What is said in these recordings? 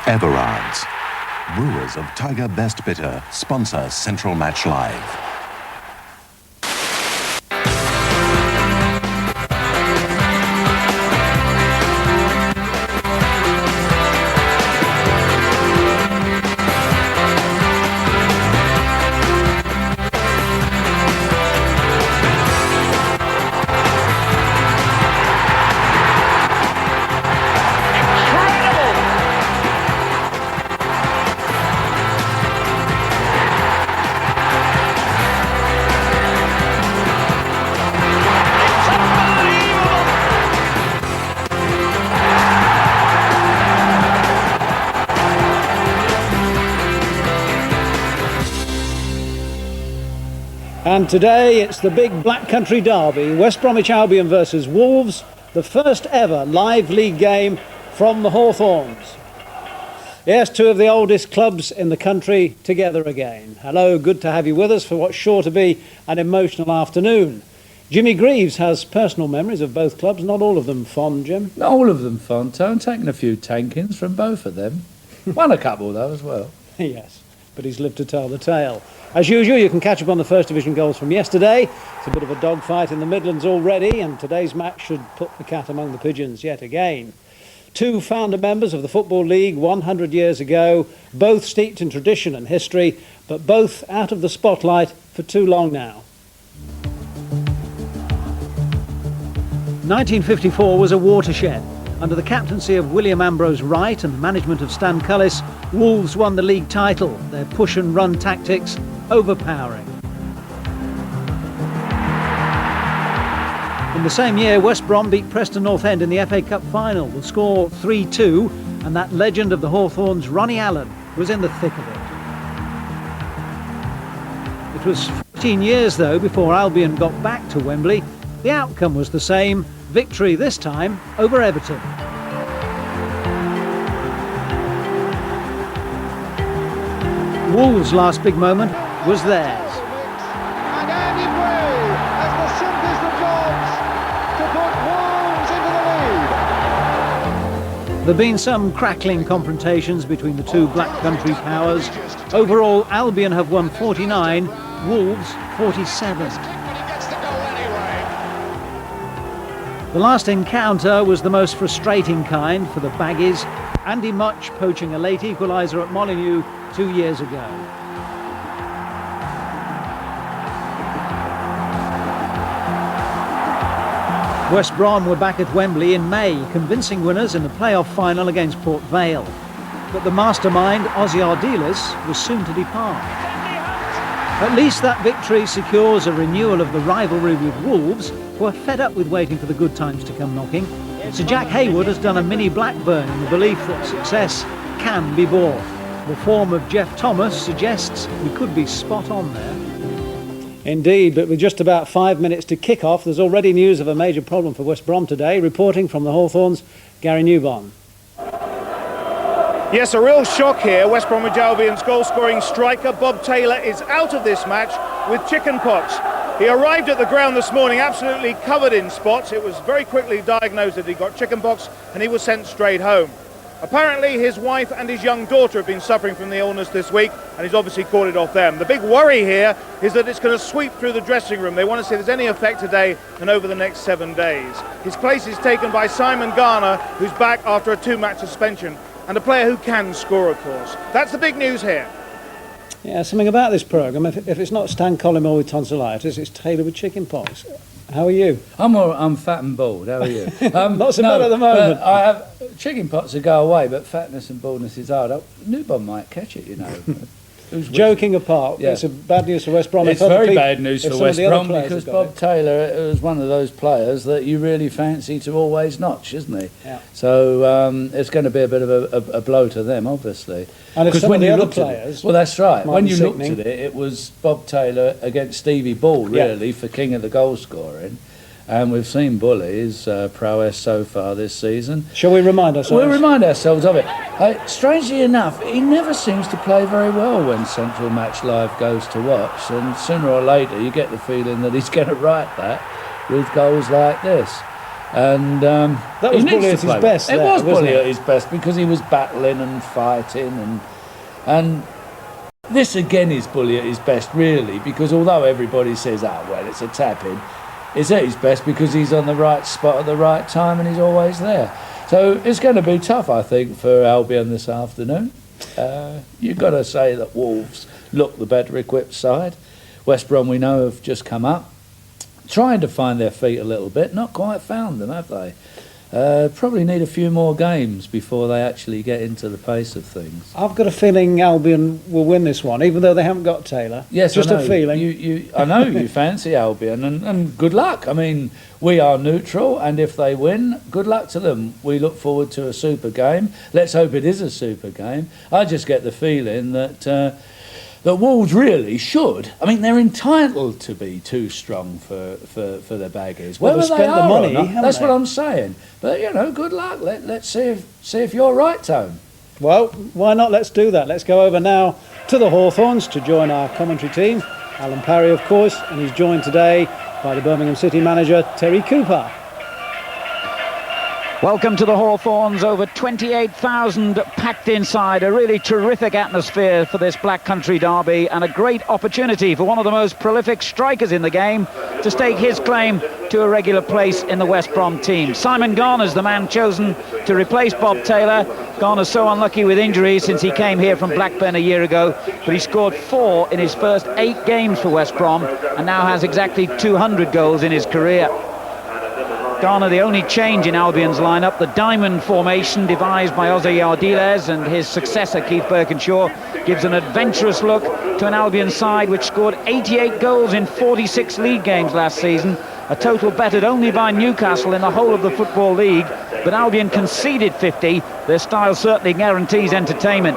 Everard's. Brewers of Tiger Best Bitter sponsor Central Match Live. And today it's the big Black Country derby, West Bromwich Albion versus Wolves, the first ever live league game from the Hawthorns. Yes, two of the oldest clubs in the country together again. Hello, good to have you with us for what's sure to be an emotional afternoon. Jimmy Greaves has personal memories of both clubs, not all of them fond, Jim. Not all of them fond, Tone. Taken a few tankings from both of them. Won a couple though as well. Yes, but he's lived to tell the tale. As usual, you can catch up on the First Division goals from yesterday. It's a bit of a dogfight in the Midlands already, and today's match should put the cat among the pigeons yet again. Two founder members of the Football League 100 years ago, both steeped in tradition and history, but both out of the spotlight for too long now. 1954 was a watershed. Under the captaincy of William Ambrose Wright and the management of Stan Cullis, Wolves won the league title, their push and run tactics overpowering. In the same year, West Brom beat Preston North End in the FA Cup final. The score 3-2, and that legend of the Hawthorns, Ronnie Allen, was in the thick of it. It was 14 years, though, before Albion got back to Wembley. The outcome was the same, victory this time over Everton. Wolves' last big moment was theirs. And Andy Bray has the simplest of jobs to put Wolves into the lead. There have been some crackling confrontations between the two Black Country powers. Overall, Albion have won 49, Wolves 47. The last encounter was the most frustrating kind for the Baggies. Andy Much poaching a late equaliser at Molineux 2 years ago. West Brom were back at Wembley in May, convincing winners in the playoff final against Port Vale. But the mastermind, Ozzy Ardiles, was soon to depart. At least that victory secures a renewal of the rivalry with Wolves, who are fed up with waiting for the good times to come knocking. Sir Jack Haywood has done a mini Blackburn in the belief that success can be bought. The form of Geoff Thomas suggests we could be spot on there. Indeed, but with just about 5 minutes to kick off, there's already news of a major problem for West Brom today. Reporting from the Hawthorns, Gary Newbon. Yes, a real shock here. West Bromwich Albion's goal-scoring striker, Bob Taylor, is out of this match with chickenpox. He arrived at the ground this morning absolutely covered in spots. It was very quickly diagnosed that he got chickenpox and he was sent straight home. Apparently his wife and his young daughter have been suffering from the illness this week, and he's obviously caught it off them. The big worry here is that it's going to sweep through the dressing room. They want to see if there's any effect today and over the next 7 days. His place is taken by Simon Garner, who's back after a 2-match suspension, and a player who can score, of course. That's the big news here. Yeah, something about this programme. If it's not Stan Collymore with tonsillitis, it's Taylor with chickenpox. How are you? I'm fat and bald. How are you? Not so bad at the moment. I have chickenpox to go away, but fatness and baldness is hard. Newbon might catch it, you know. Joking apart, yeah. It's a bad news for West Brom. It's very bad news for West Brom because Bob Taylor was one of those players that you really fancy to always notch, isn't he? Yeah. So it's going to be a bit of a blow to them, obviously. And if some of the other players, well, that's right. When you looked sickening. at it, it was Bob Taylor against Stevie Ball, really, for king of the goal scoring. And we've seen Bully's prowess so far this season. Shall we remind ourselves? We'll remind ourselves of it. Strangely enough, he never seems to play very well when Central Match Live goes to watch. And sooner or later, you get the feeling that he's going to write that with goals like this. And that was he needs Bully to at his play. best. It was wasn't Bully it? at his best because he was battling and fighting, and this again is Bully at his best, really, because although everybody says, well, it's a tap-in, it's at his best because he's on the right spot at the right time and he's always there. So it's going to be tough, I think, for Albion this afternoon. You've got to say that Wolves look the better equipped side. West Brom, we know, have just come up, trying to find their feet a little bit. Not quite found them, have they? Probably need a few more games before they actually get into the pace of things. I've got a feeling Albion will win this one, even though they haven't got Taylor. Yes, just I know. A feeling. I know you fancy Albion, and good luck. I mean, we are neutral, and if they win, good luck to them. We look forward to a super game. Let's hope it is a super game. I just get the feeling that Wolves really should. I mean, they're entitled to be too strong for their baggies. Well, they've spent the money, that's what I'm saying. But, good luck. Let's see if you're right, Tone. Well, why not? Let's do that. Let's go over now to the Hawthorns to join our commentary team. Alan Parry, of course, and he's joined today by the Birmingham City manager, Terry Cooper. Welcome to the Hawthorns, over 28,000 packed inside, a really terrific atmosphere for this Black Country derby and a great opportunity for one of the most prolific strikers in the game to stake his claim to a regular place in the West Brom team. Simon Garner's the man chosen to replace Bob Taylor. Garner's so unlucky with injuries since he came here from Blackburn a year ago, but he scored 4 in his first 8 games for West Brom and now has exactly 200 goals in his career. Garner, the only change in Albion's lineup, the diamond formation devised by Ozzy Ardiles and his successor Keith Birkinshaw, gives an adventurous look to an Albion side which scored 88 goals in 46 league games last season, a total bettered only by Newcastle in the whole of the Football League, but Albion conceded 50. Their style certainly guarantees entertainment.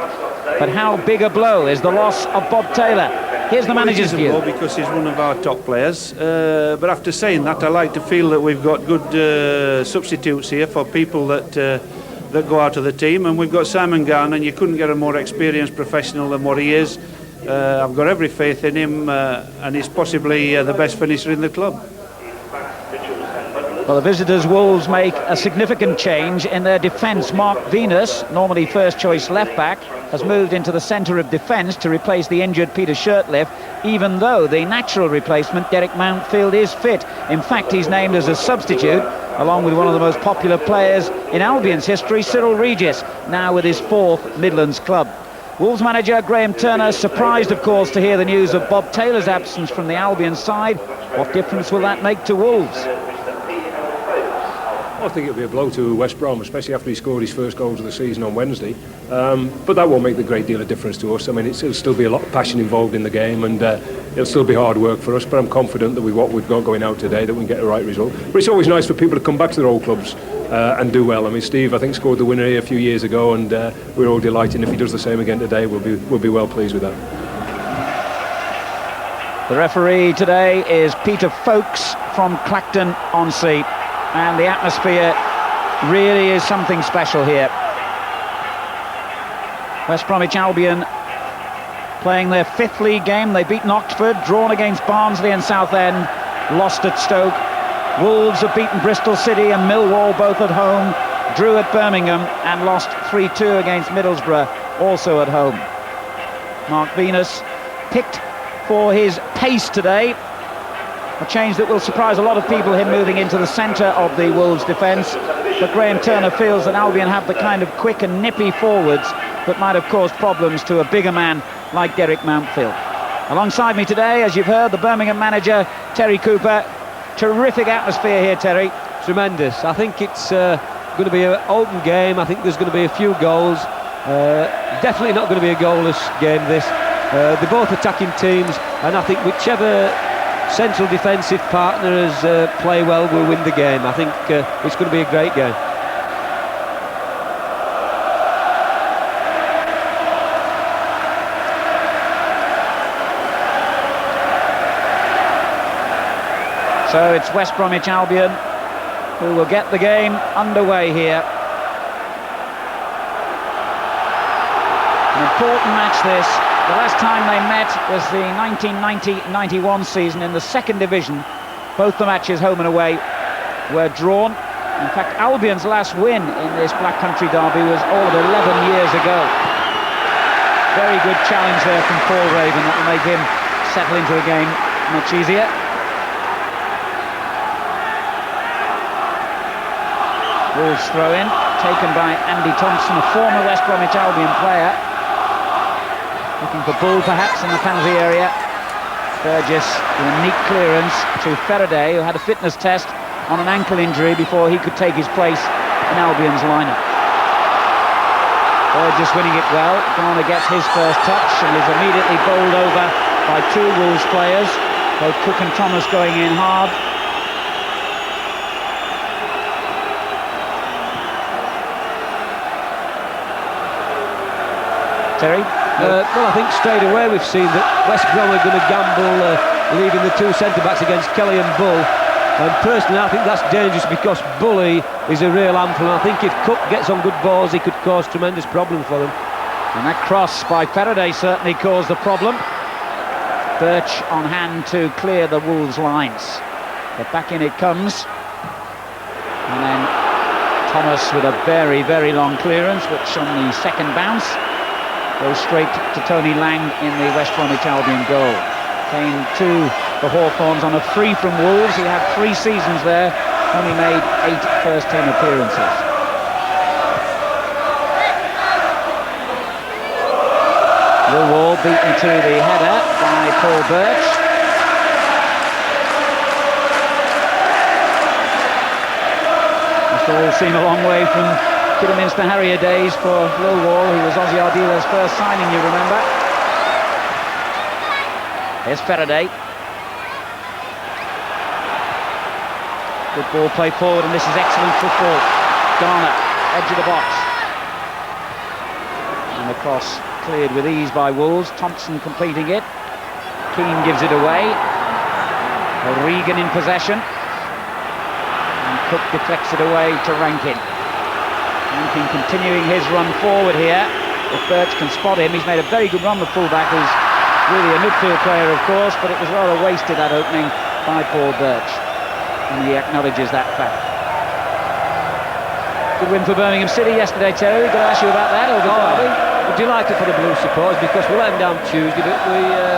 But how big a blow is the loss of Bob Taylor? Here's the manager's view. Because he's one of our top players. But after saying that, I like to feel that we've got good substitutes here for people that go out of the team. And we've got Simon Garner, and you couldn't get a more experienced professional than what he is. I've got every faith in him, and he's possibly the best finisher in the club. Well, the visitors Wolves make a significant change in their defence. Mark Venus, normally first choice left back, has moved into the centre of defence to replace the injured Peter Shirtliff, even though the natural replacement, Derek Mountfield, is fit. In fact, he's named as a substitute, along with one of the most popular players in Albion's history, Cyril Regis, now with his 4th Midlands club. Wolves manager Graham Turner, surprised of course to hear the news of Bob Taylor's absence from the Albion side. What difference will that make to Wolves? I think it'll be a blow to West Brom, especially after he scored his first goals of the season on Wednesday. But that won't make the great deal of difference to us. I mean, it'll still be a lot of passion involved in the game, and it'll still be hard work for us. But I'm confident that with what we've got going out today, that we can get the right result. But it's always nice for people to come back to their old clubs and do well. I mean, Steve, I think, scored the winner here a few years ago, and we're all delighted. If he does the same again today, we'll be well pleased with that. The referee today is Peter Folkes from Clacton-on-Sea. And the atmosphere really is something special here. West Bromwich Albion playing their 5th league game. They've beaten Oxford, drawn against Barnsley and Southend, lost at Stoke. Wolves have beaten Bristol City and Millwall both at home, drew at Birmingham and lost 3-2 against Middlesbrough, also at home. Mark Venus picked for his pace today. A change that will surprise a lot of people, him moving into the centre of the Wolves' defence. But Graham Turner feels that Albion have the kind of quick and nippy forwards that might have caused problems to a bigger man like Derek Mountfield. Alongside me today, as you've heard, the Birmingham manager, Terry Cooper. Terrific atmosphere here, Terry. Tremendous. I think it's going to be an open game. I think there's going to be a few goals. Definitely not going to be a goalless game, this. They're both attacking teams, and I think whichever central defensive partners play well will win the game. I think it's going to be a great game. So it's West Bromwich Albion who will get the game underway here. An important match this. The last time they met was the 1990-91 season in the 2nd division. Both the matches, home and away, were drawn. In fact, Albion's last win in this Black Country derby was all of 11 years ago. Very good challenge there from Paul Raven that will make him settle into the game much easier. Wolves throw in, taken by Andy Thompson, a former West Bromwich Albion player. Looking for Bull perhaps in the penalty area. Burgess with a neat clearance to Faraday, who had a fitness test on an ankle injury before he could take his place in Albion's lineup. Burgess winning it well. Garner gets his first touch and is immediately bowled over by two Wolves players, both Cook and Thomas going in hard. Terry? Well, I think straight away we've seen that West Brom are going to gamble leaving the two centre-backs against Kelly and Bull. And personally, I think that's dangerous because Bully is a real handful. And I think if Cook gets on good balls, he could cause tremendous problems for them. And that cross by Faraday certainly caused the problem. Birch on hand to clear the Wolves' lines. But back in it comes. And then Thomas with a very, very long clearance, which on the second bounce goes straight to Tony Lang in the West Bromwich Albion goal. Came to the Hawthorns on a free from Wolves. He had 3 seasons there, only made 8 first-team appearances. Millwall beaten to the header by Paul Birch. Must all seem a long way from Kidderminster Harrier days for Millwall, who was Ozzy Ardila's first signing, you remember. Here's Faraday. Good ball play forward, and this is excellent football. Garner, edge of the box. And the cross cleared with ease by Wolves. Thompson completing it. Keane gives it away. Regan in possession. And Cook deflects it away to Rankin. Rankin continuing his run forward here. If Birch can spot him, he's made a very good run, the fullback, who's really a midfield player, of course, but it was rather wasted, that opening by Paul Birch. And he acknowledges that fact. Good win for Birmingham City yesterday, Terry. Going to ask you about that over Derby. We're delighted for the Blue supporters because we let them down Tuesday, but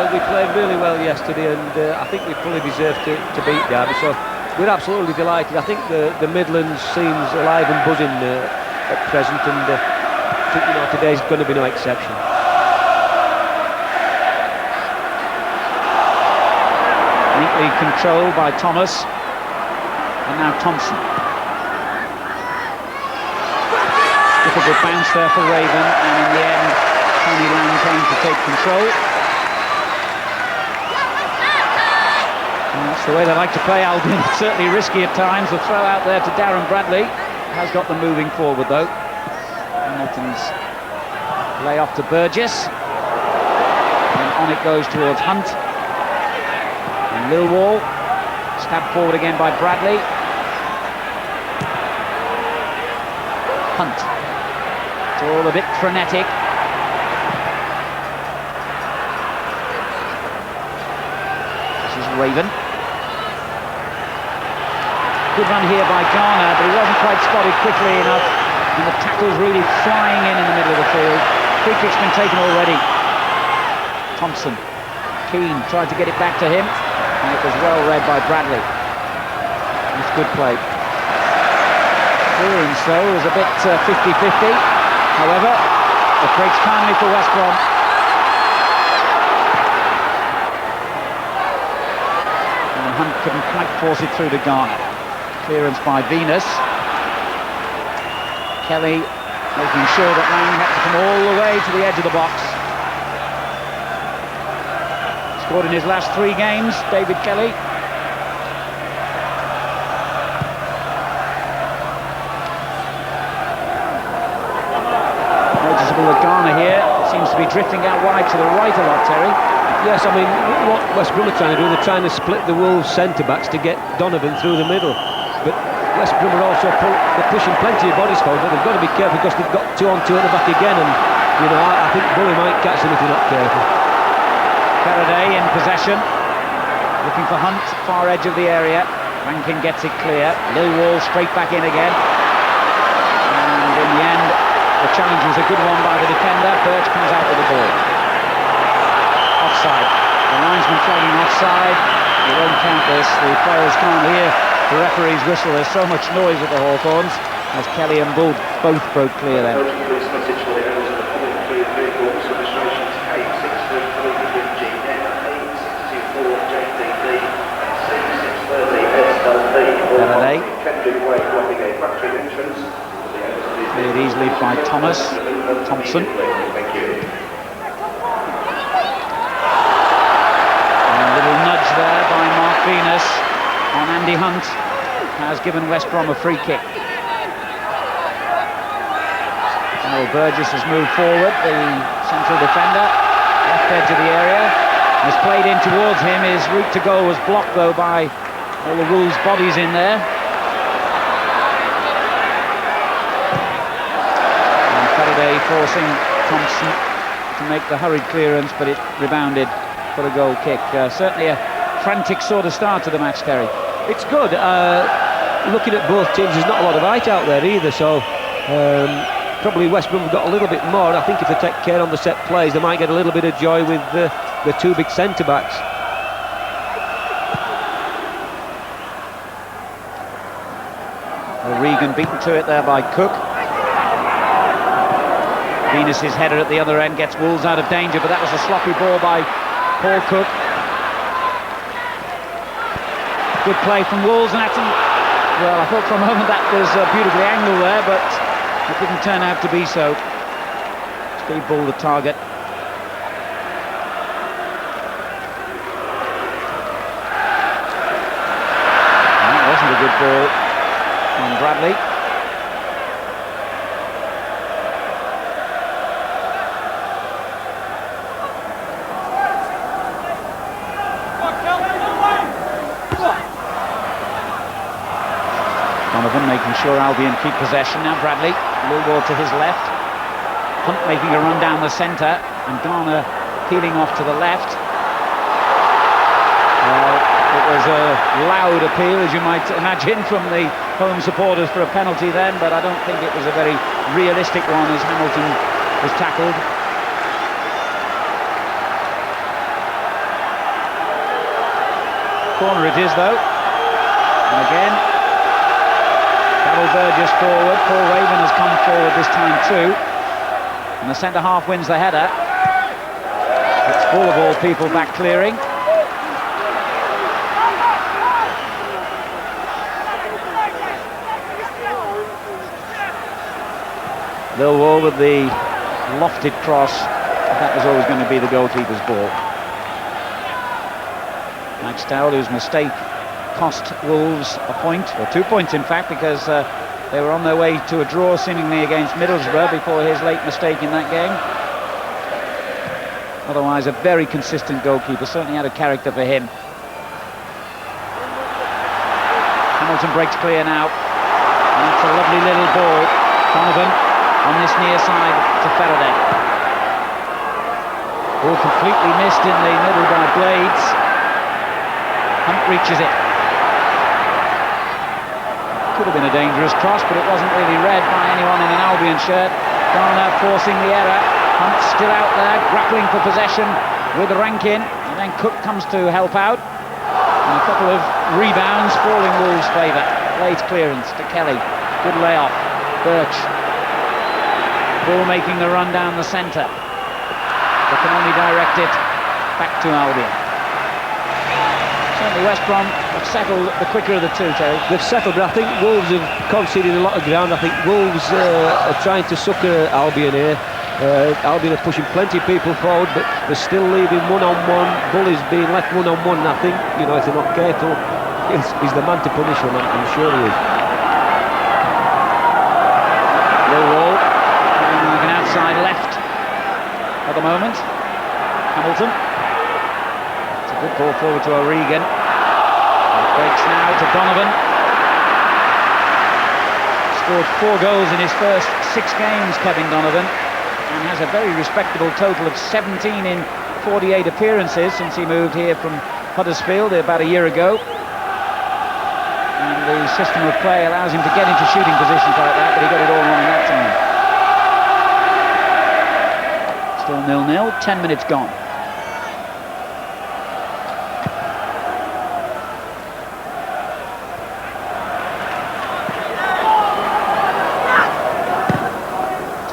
we played really well yesterday, and I think we fully deserved to beat Derby. So we're absolutely delighted. I think the Midlands seems alive and buzzing at present, and I think today's going to be no exception. Neatly controlled by Thomas, and now Thompson. Difficult bounce there for Raven, and in the end Tony Lang came to take control. And that's the way they like to play Albion. It's certainly risky at times. The throw out there to Darren Bradley has got them moving forward though. Hamilton's lay off to Burgess, and on it goes towards Hunt. And Millwall stabbed forward again by Bradley. Hunt. It's all a bit frenetic. This is Raven. Good run here by Garner, but he wasn't quite spotted quickly enough, and the tackle's really flying in the middle of the field. Free kick's been taken already. Thompson. Keane tried to get it back to him, and it was well read by Bradley. It's good play. Clearance though was a bit 50-50. However, it breaks kindly for West Brom. And Hunt couldn't quite force it through to Garner. Clearance by Venus. Kelly making sure that Lang had to come all the way to the edge of the box. Scored in his last 3 games, David Kelly. Noticeable that Garner here seems to be drifting out wide to the right a lot, Terry. Yes, I mean, what West Brom are trying to do, they're trying to split the Wolves centre-backs to get Donovan through the middle. But West Brom are also they're pushing plenty of bodies forward, but they've got to be careful because they've got 2-on-2 at the back again, and I think Bully might catch them if they're not careful. Faraday in possession, looking for Hunt, far edge of the area. Rankin gets it clear. Millwall straight back in again. And in the end, the challenge was a good one by the defender. Birch comes out with the ball. Offside. The linesman flagging offside. You won't count this. The players can't hear the referee's whistle. There's so much noise at the Hawthorns, as Kelly and Bull both broke clear then. Cleared easily by Thompson. And a little nudge there by Mark Venus on Andy Hunt has given West Brom a free kick. Now Burgess has moved forward, the central defender, left edge of the area, has played in towards him. His route to goal was blocked though by all the Wolves' bodies in there. And Faraday forcing Thompson to make the hurried clearance, but it rebounded for a goal kick. Certainly a frantic sort of start to the match, Terry. It's good. Looking at both teams, there's not a lot of height out there either, so probably West Brom have got a little bit more. I think if they take care on the set plays, they might get a little bit of joy with the two big centre-backs. Regan beaten to it there by Cook. Venus's header at the other end gets Wolves out of danger, but that was a sloppy ball by Paul Cook. Good play from Wolves, and that's well, I thought for a moment that was beautifully angled there, but it didn't turn out to be so. Steve Bull the target. And that wasn't a good ball from Bradley. Donovan making sure Albion keep possession. Now Bradley, Millwall to his left. Hunt making a run down the centre, and Garner peeling off to the left. It was a loud appeal, as you might imagine, from the home supporters for a penalty then, but I don't think it was a very realistic one as Hamilton was tackled. Corner it is though, and again Darrell Burgess forward. Paul Raven has come forward this time too, and the centre half wins the header. It's full of all people back clearing. Millwall with the lofted cross. That was always going to be the goalkeeper's ball. Maxtell, whose mistake cost Wolves a point, or 2 points in fact, because they were on their way to a draw seemingly against Middlesbrough before his late mistake in that game. Otherwise a very consistent goalkeeper, certainly had a character for him. Hamilton breaks clear now, and that's a lovely little ball. Donovan on this near side to Faraday. Ball completely missed in the middle by Blades. Hunt reaches it. Could have been a dangerous cross, but it wasn't really read by anyone in an Albion shirt. Garner forcing the error. Hunt still out there, grappling for possession with Rankin, and then Cook comes to help out. And a couple of rebounds falling Wolves' favour. Blades clearance to Kelly. Good layoff. Birch. Ball making the run down the centre. They can only direct it back to Albion. Certainly West Brom have settled the quicker of the two, Terry. They've settled, but I think Wolves have conceded a lot of ground. I think Wolves are trying to sucker Albion here. Albion are pushing plenty of people forward, but they're still leaving one-on-one. Bull is being left one-on-one, and I think, you know, if they're not careful, he's the man to punish them, I'm sure he is. Millwall like an outside left at the moment. Hamilton. It's a good ball forward to O'Regan. It breaks now to Donovan. Scored 4 goals in his first 6 games, Kevin Donovan, and has a very respectable total of 17 in 48 appearances since he moved here from Huddersfield about a year ago. the system of play allows him to get into shooting positions like that, but he got it all wrong that time. Still 0-0, 10 minutes gone.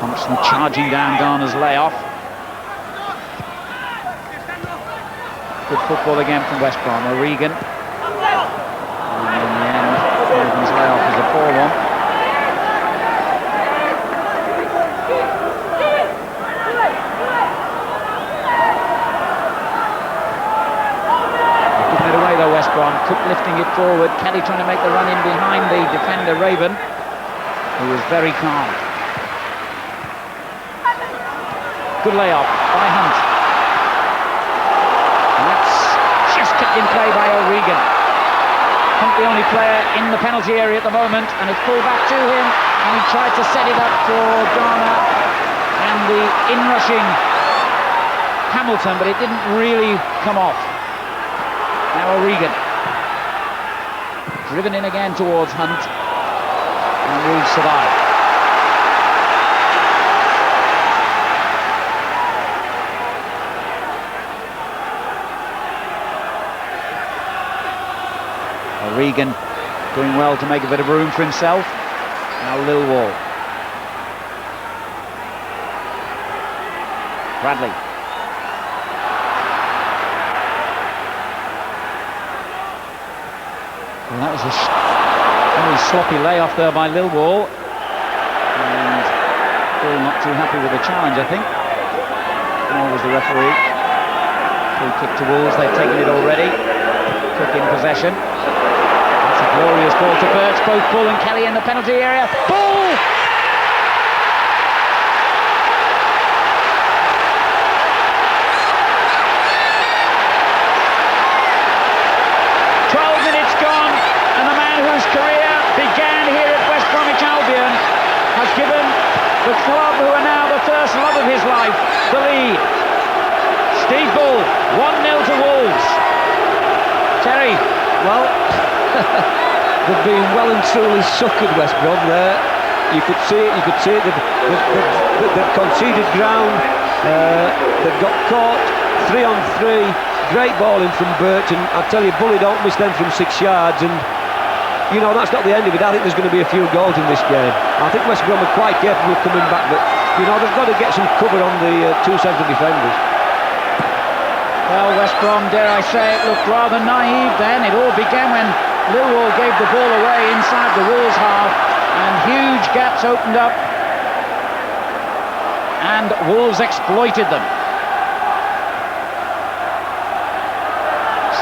Thompson charging down Garner's layoff. Good football again from West Brom. O'Regan. And in the end, O'Regan's layoff is a poor one. They've given it away though, West Brom. Cook lifting it forward. Kelly trying to make the run in behind the defender, Raven, who was very calm. Good layoff by Hunt. And that's just kept in play by O'Regan. Hunt the only player in the penalty area at the moment, and it's pulled back to him, and he tried to set it up for Garner and the in-rushing Hamilton, but it didn't really come off. Now O'Regan. Driven in again towards Hunt, and Wolves survive. O'Regan doing well to make a bit of room for himself. Now Lilwall. Bradley. Well, that was a very sloppy layoff there by Lilwall. And Paul not too happy with the challenge, I think. Nor was the referee. Free kick to Wolves, they've taken it already. Cook in possession. Glorious ball to Birch, both Bull and Kelly in the penalty area. Bull! Minutes gone, and the man whose career began here at West Bromwich Albion has given the club, who are now the first love of his life, the lead. Steve Bull, 1-0 to Wolves. Terry. Well, they've been well and truly suckered, West Brom there. You could see it, they've conceded ground, they've got caught 3 on 3, great ball in from Birch, and I tell you, Bully don't miss them from 6 yards, and you know, that's not the end of it. I think there's going to be a few goals in this game. I think West Brom are quite capable of coming back, but you know, they've got to get some cover on the two central defenders. Well, West Brom, dare I say it, looked rather naive then. It all began when Lilwall gave the ball away inside the Wolves half, and huge gaps opened up, and Wolves exploited them.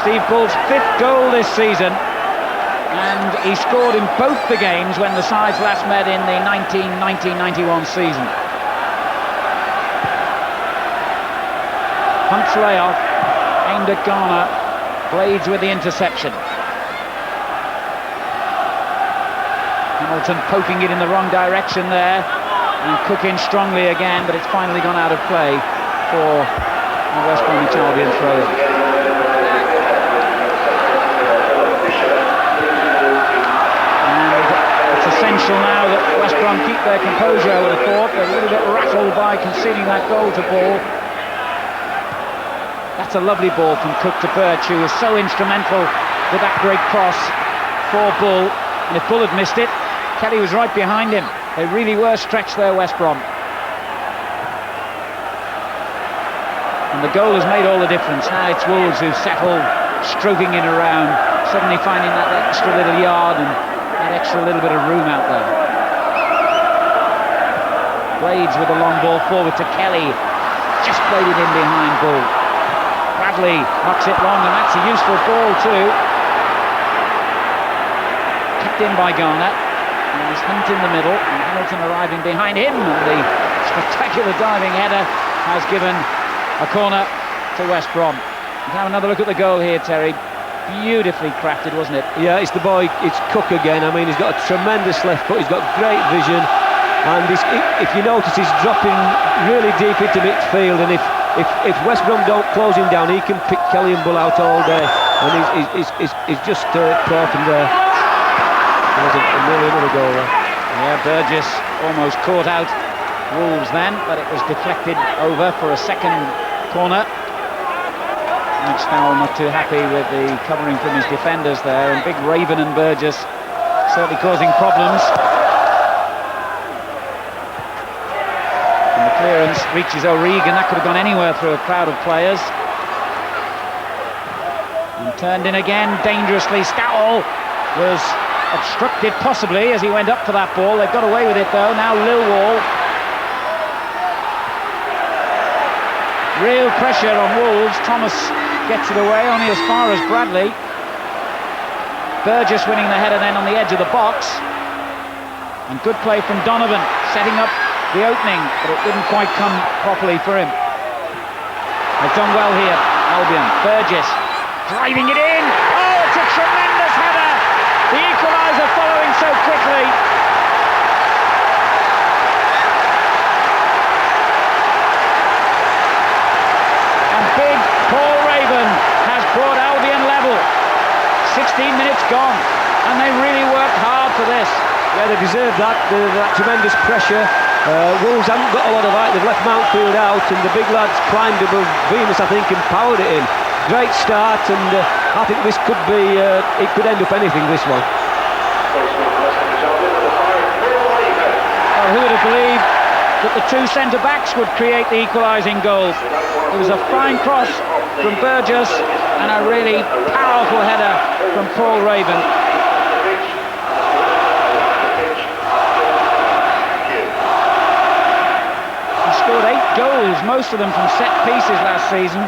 Steve Bull's 5th goal this season, and he scored in both the games when the sides last met in the 1990-91 season. Hunt's layoff, aimed at Garner, Blades with the interception. Hamilton poking it in the wrong direction there, and Cook in strongly again, but it's finally gone out of play for the West Bromwich Albion throw-in. Essential now that West Brom keep their composure, I would have thought. They're a little bit rattled by conceding that goal to Bull. That's a lovely ball from Cook to Birch, who was so instrumental with that great cross for Bull. And if Bull had missed it, Kelly was right behind him. They really were stretched there, West Brom. And the goal has made all the difference. Now it's Wolves who settle, stroking in around, suddenly finding that extra little yard and that extra little bit of room out there. Blades with a long ball forward to Kelly. Just played it in behind Bull. Bradley knocks it long, and that's a useful ball too. Kept in by Garner. And there's Hunt in the middle, and Hamilton arriving behind him. And the spectacular diving header has given a corner to West Brom. Let's have another look at the goal here, Terry. Beautifully crafted, wasn't it? Yeah, it's the boy, it's Cook again. I mean, he's got a tremendous left foot, he's got great vision, and if you notice, he's dropping really deep into midfield, and if West Brom don't close him down, he can pick Kelly and Bull out all day, and he's just caught him there. There was nearly another goal there. Yeah, Burgess almost caught out Wolves then, but it was deflected over for a second corner. Mike Stowell not too happy with the covering from his defenders there, and big Raven and Burgess certainly causing problems. And the clearance reaches O'Regan. That could have gone anywhere through a crowd of players. And turned in again dangerously. Stowell was obstructed possibly as he went up for that ball. They've got away with it though. Now Lilwall. Real pressure on Wolves. Thomas gets it away only as far as Bradley. Burgess winning the header then on the edge of the box. And good play from Donovan, setting up the opening, but it didn't quite come properly for him. They've done well here, Albion. Burgess driving it in. Oh, it's a tremendous header. The equaliser following so quickly. And big Paul Raven has brought Albion level. 16 minutes gone, and they really worked hard for this. Yeah, they deserved that, that tremendous pressure. Wolves haven't got a lot of height. They've left Mountfield out, and the big lads climbed above Venus, I think, and powered it in. Great start, and I think this could be, it could end up anything, this one. Well, who would have believed that the two centre-backs would create the equalising goal? It was a fine cross from Burgess and a really powerful header from Paul Raven. He scored 8 goals, most of them from set pieces last season.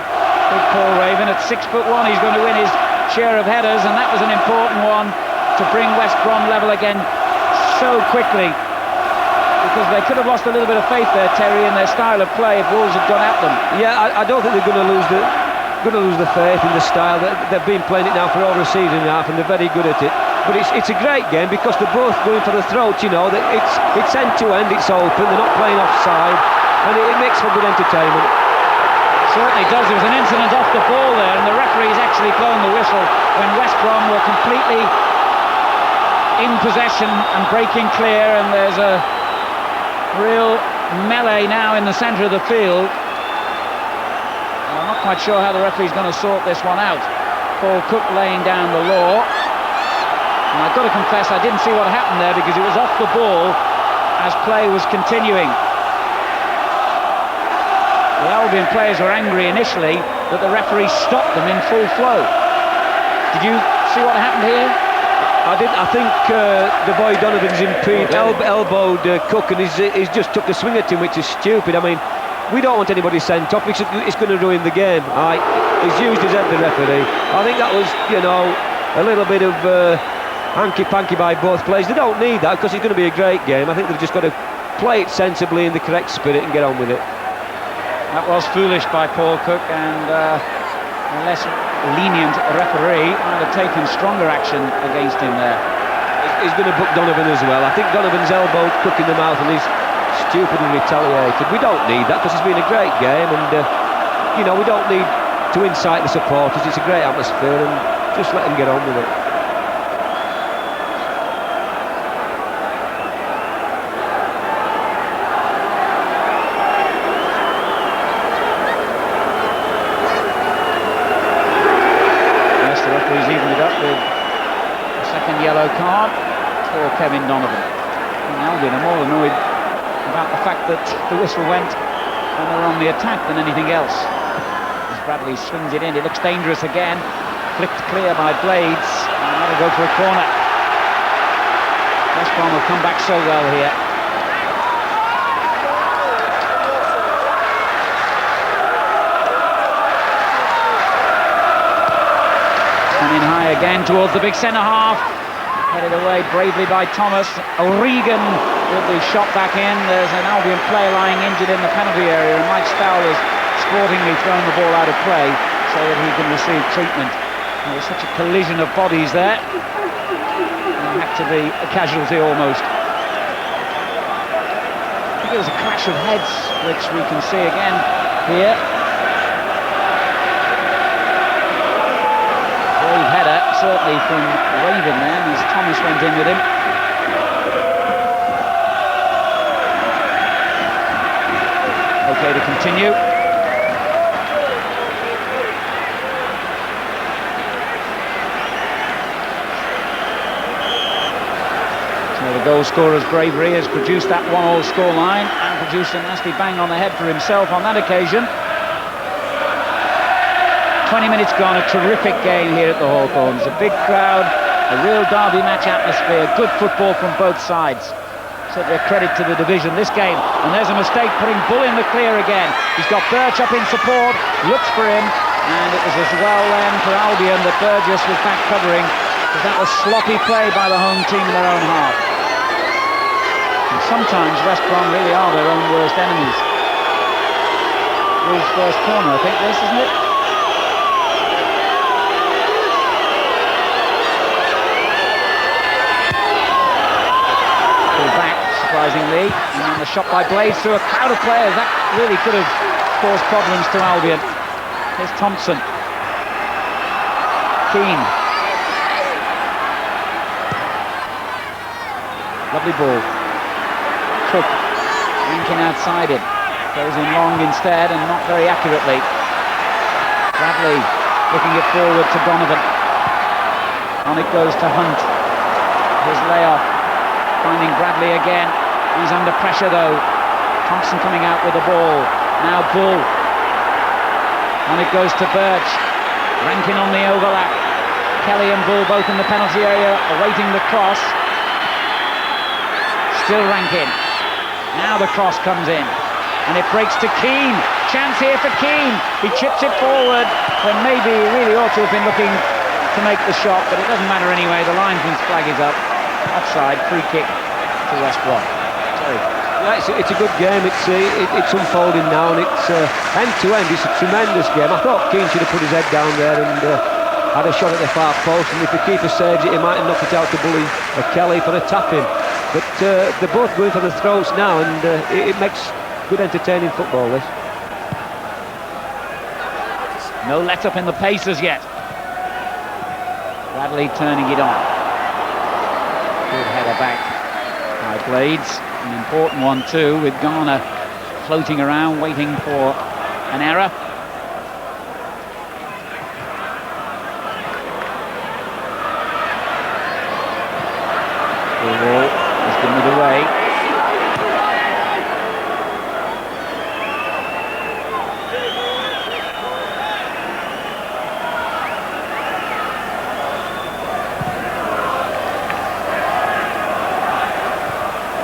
Big Paul Raven at 6'1", he's going to win his share of headers, and that was an important one to bring West Brom level again so quickly, because they could have lost a little bit of faith there, Terry, in their style of play if Wolves had gone at them. Yeah, I don't think they're going to lose the faith in the style. They've been playing it now for over a season and a half, and they're very good at it. But it's a great game because they're both going for the throat. You know, it's end to end, it's open. They're not playing offside, and it makes for good entertainment. Certainly does. There was an incident off the ball there, and the referee's actually blown the whistle when West Brom were completely in possession and breaking clear, and there's a real melee now in the centre of the field. And I'm not quite sure how the referee's going to sort this one out. Paul Cook laying down the law, and I've got to confess I didn't see what happened there because it was off the ball as play was continuing. The Albion players were angry initially that the referee stopped them in full flow. Did you see what happened here? I did. I think the boy Donovan's elbowed Cook, and he's just took a swing at him, which is stupid. I mean, we don't want anybody sent off. It's going to ruin the game. He's used his head, the referee. I think that was, you know, a little bit of hanky-panky by both players. They don't need that because it's going to be a great game. I think they've just got to play it sensibly in the correct spirit and get on with it. That was foolish by Paul Cook, and a less lenient referee might have taken stronger action against him there. He's going to book Donovan as well. I think Donovan's elbowed Cook in the mouth and he's stupidly retaliated. We don't need that because it's been a great game, and you know, we don't need to incite the supporters. It's a great atmosphere, and just let them get on with it. Yellow card for Kevin Donovan. And Albion are more annoyed about the fact that the whistle went when they were on the attack than anything else. As Bradley swings it in, it looks dangerous again. Flicked clear by Blades, and that'll go for a corner. West Brom will come back so well here. Coming high again towards the big centre half. Headed away bravely by Thomas. O'Regan with the shot back in. There's an Albion player lying injured in the penalty area, and Mike Stowell has sportingly thrown the ball out of play so that he can receive treatment. There was such a collision of bodies there. It had to be a casualty almost. I think it was a clash of heads, which we can see again here. Brave header. certainly from Raven then, as Thomas went in with him. Okay to continue. So the goal scorer's bravery has produced that 1-1 scoreline and produced a nasty bang on the head for himself on that occasion. 20 minutes gone, a terrific game here at the Hawthorns. A big crowd, a real derby match atmosphere, good football from both sides. Certainly a credit to the division, this game. And there's a mistake, putting Bull in the clear again. He's got Birch up in support, looks for him, and it was as well then for Albion that Burgess was back covering, because that was sloppy play by the home team in their own half. And sometimes West Brom really are their own worst enemies. Bull's first corner, I think this, isn't it? Surprisingly, and then the shot by Blades through a crowd of players. That really could have caused problems to Albion. Here's Thompson. Keane. Lovely ball. Cook. Linking outside it. Goes in long instead and not very accurately. Bradley looking it forward to Donovan. On it goes to Hunt. Here's layoff. Finding Bradley again. He's under pressure though. Thompson coming out with the ball. Now Bull. On it goes to Birch. Rankin on the overlap. Kelly and Bull both in the penalty area awaiting the cross. Still Rankin. Now the cross comes in. And it breaks to Keane. Chance here for Keane. He chips it forward. When maybe he really ought to have been looking to make the shot, but it doesn't matter anyway. The linesman's flag is up. Offside, free kick to West Brom. Yeah, it's a good game. It's unfolding now, and it's end to end. It's a tremendous game. I thought Keane should have put his head down there and had a shot at the far post. And if the keeper saves it, he might knock it out to Bully or Kelly for a tap-in. But they're both going for the throats now, and it makes good entertaining football. This. No let-up in the pace as yet. Bradley turning it on. Good header back by Blades. An important one too, with Garner floating around waiting for an error. The ball has given it away.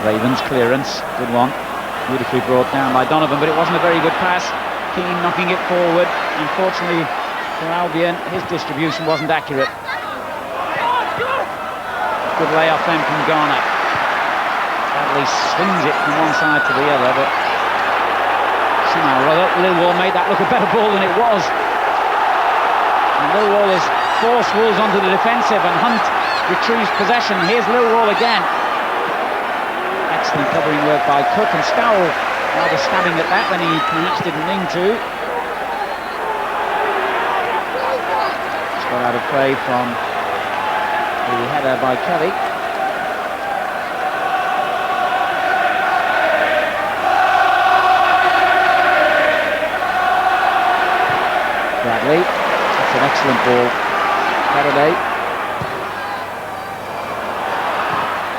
Ravens clearance, good one, beautifully brought down by Donovan, but it wasn't a very good pass. Keane knocking it forward. Unfortunately for Albion, his distribution wasn't accurate. Good layoff then from Garner. Bradley swings it from one side to the other, but somehow or other Lilwall made that look a better ball than it was. And Lilwall has forced Wolves onto the defensive, and Hunt retrieves possession. Here's Lilwall again. Excellent covering work by Cook, and Stowell rather stabbing at that when he perhaps didn't mean to. Just got out of play from the header by Kelly. Bradley, that's an excellent ball. Faraday.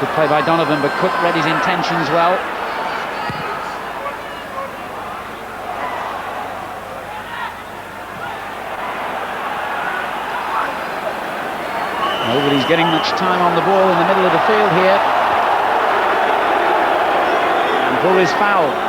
Good play by Donovan, but Cook read his intentions well. Nobody's getting much time on the ball in the middle of the field here. And Bull is fouled.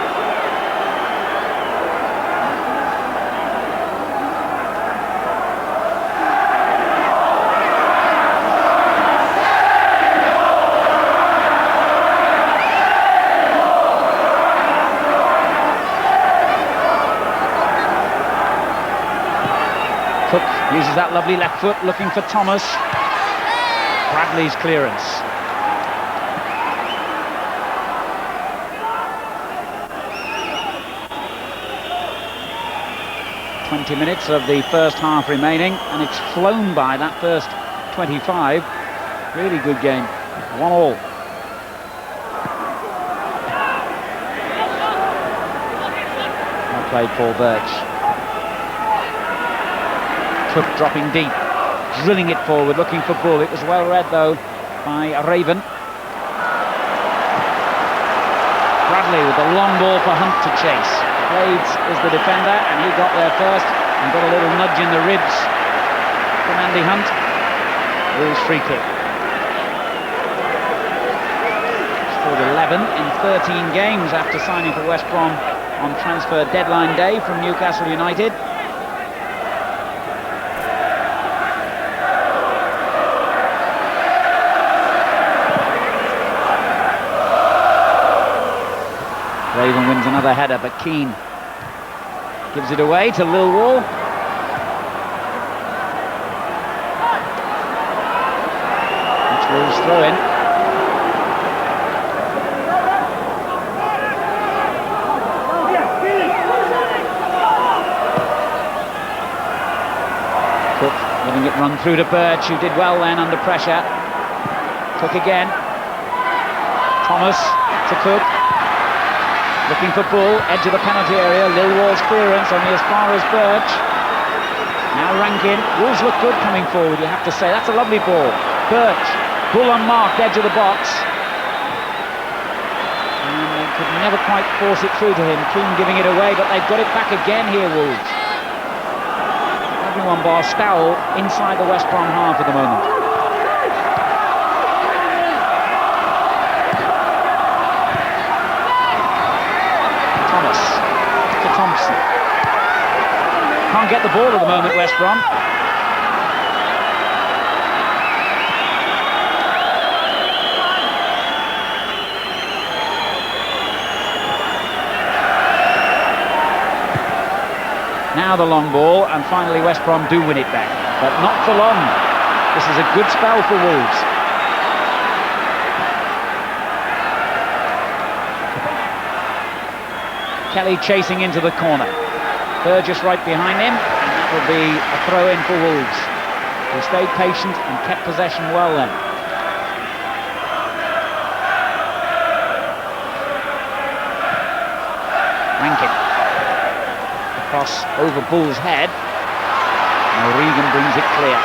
Cook uses that lovely left foot, looking for Thomas. Bradley's clearance. ...20 minutes of the first half remaining, and it's flown by that first 25. Really good game. 1-1. Well played, Paul Birch. Cook dropping deep, drilling it forward, looking for Bull. It was well read though by Raven. Bradley with the long ball for Hunt to chase. Blades is the defender, and he got there first and got a little nudge in the ribs from Andy Hunt. Wolves free kick. Scored 11 in 13 games after signing for West Brom on transfer deadline day from Newcastle United. Raven wins another header, but Keane gives it away to Lilwall. Which Wolves throw in. Cook letting it run through to Birch, who did well then under pressure. Cook again. Thomas to Cook. Looking for Bull, edge of the penalty area. Lilwall's clearance only as far as Birch. Now Rankin. Wolves look good coming forward, you have to say. That's a lovely ball. Birch, Bull unmarked, edge of the box. And they could never quite force it through to him. Keane giving it away, but they've got it back again here, Wolves. Everyone bar Stowell inside the West Brom half at the moment. Thompson. Can't get the ball at the moment, West Brom. Now the long ball, and finally West Brom do win it back, but not for long. This is a good spell for Wolves. Kelly chasing into the corner. Burgess right behind him, and that will be a throw-in for Wolves. They stayed patient and kept possession well then. Rankin. Across over Bull's head. Now Regan brings it clear.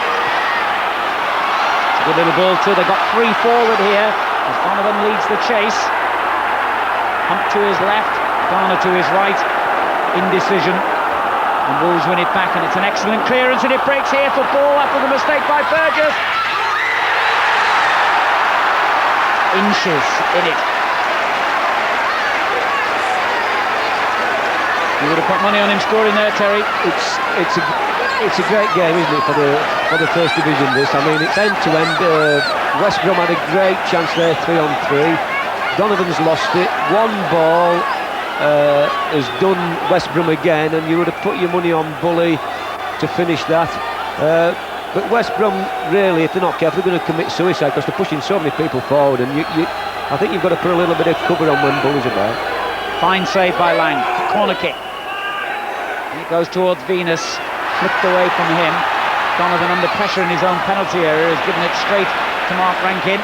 It's a good little ball too. They've got 3 forward here as Donovan leads the chase. Hunt to his left. Garner to his right, indecision, and Wolves win it back, and it's an excellent clearance, and it breaks here for Ball after the mistake by Burgess. Inches in it. You would have put money on him scoring there, Terry. It's a great game, isn't it, for the first division? This, I mean, it's end to end. West Brom had a great chance there, 3-on-3. Donovan's lost it. One ball. Has done West Brom again, and you would have put your money on Bully to finish that. But West Brom, really, if they're not careful, they're going to commit suicide because they're pushing so many people forward, and I think you've got to put a little bit of cover on when Bully's about. Fine save by Lang. Corner kick. And it goes towards Venus, flipped away from him. Donovan under pressure in his own penalty area has given it straight to Mark Rankin.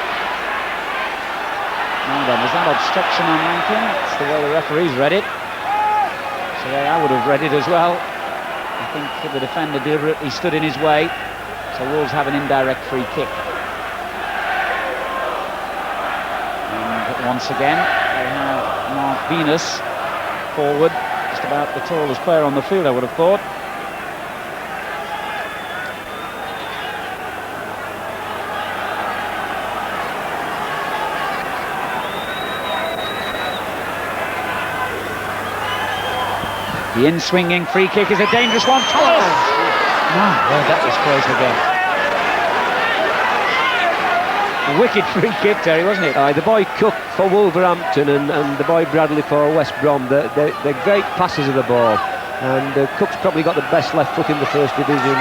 Now then, is that obstruction on Rankin? That's the way the referees read it. So I would have read it as well. I think the defender deliberately stood in his way. So Wolves have an indirect free kick. And once again, they have Mark Venus forward, just about the tallest player on the field, I would have thought. The in-swinging free kick is a dangerous one. Thomas! Oh, well, that was close again. Wicked free kick, Terry, wasn't it? The boy Cook for Wolverhampton and the boy Bradley for West Brom, they're great passers of the ball. And Cook's probably got the best left foot in the first division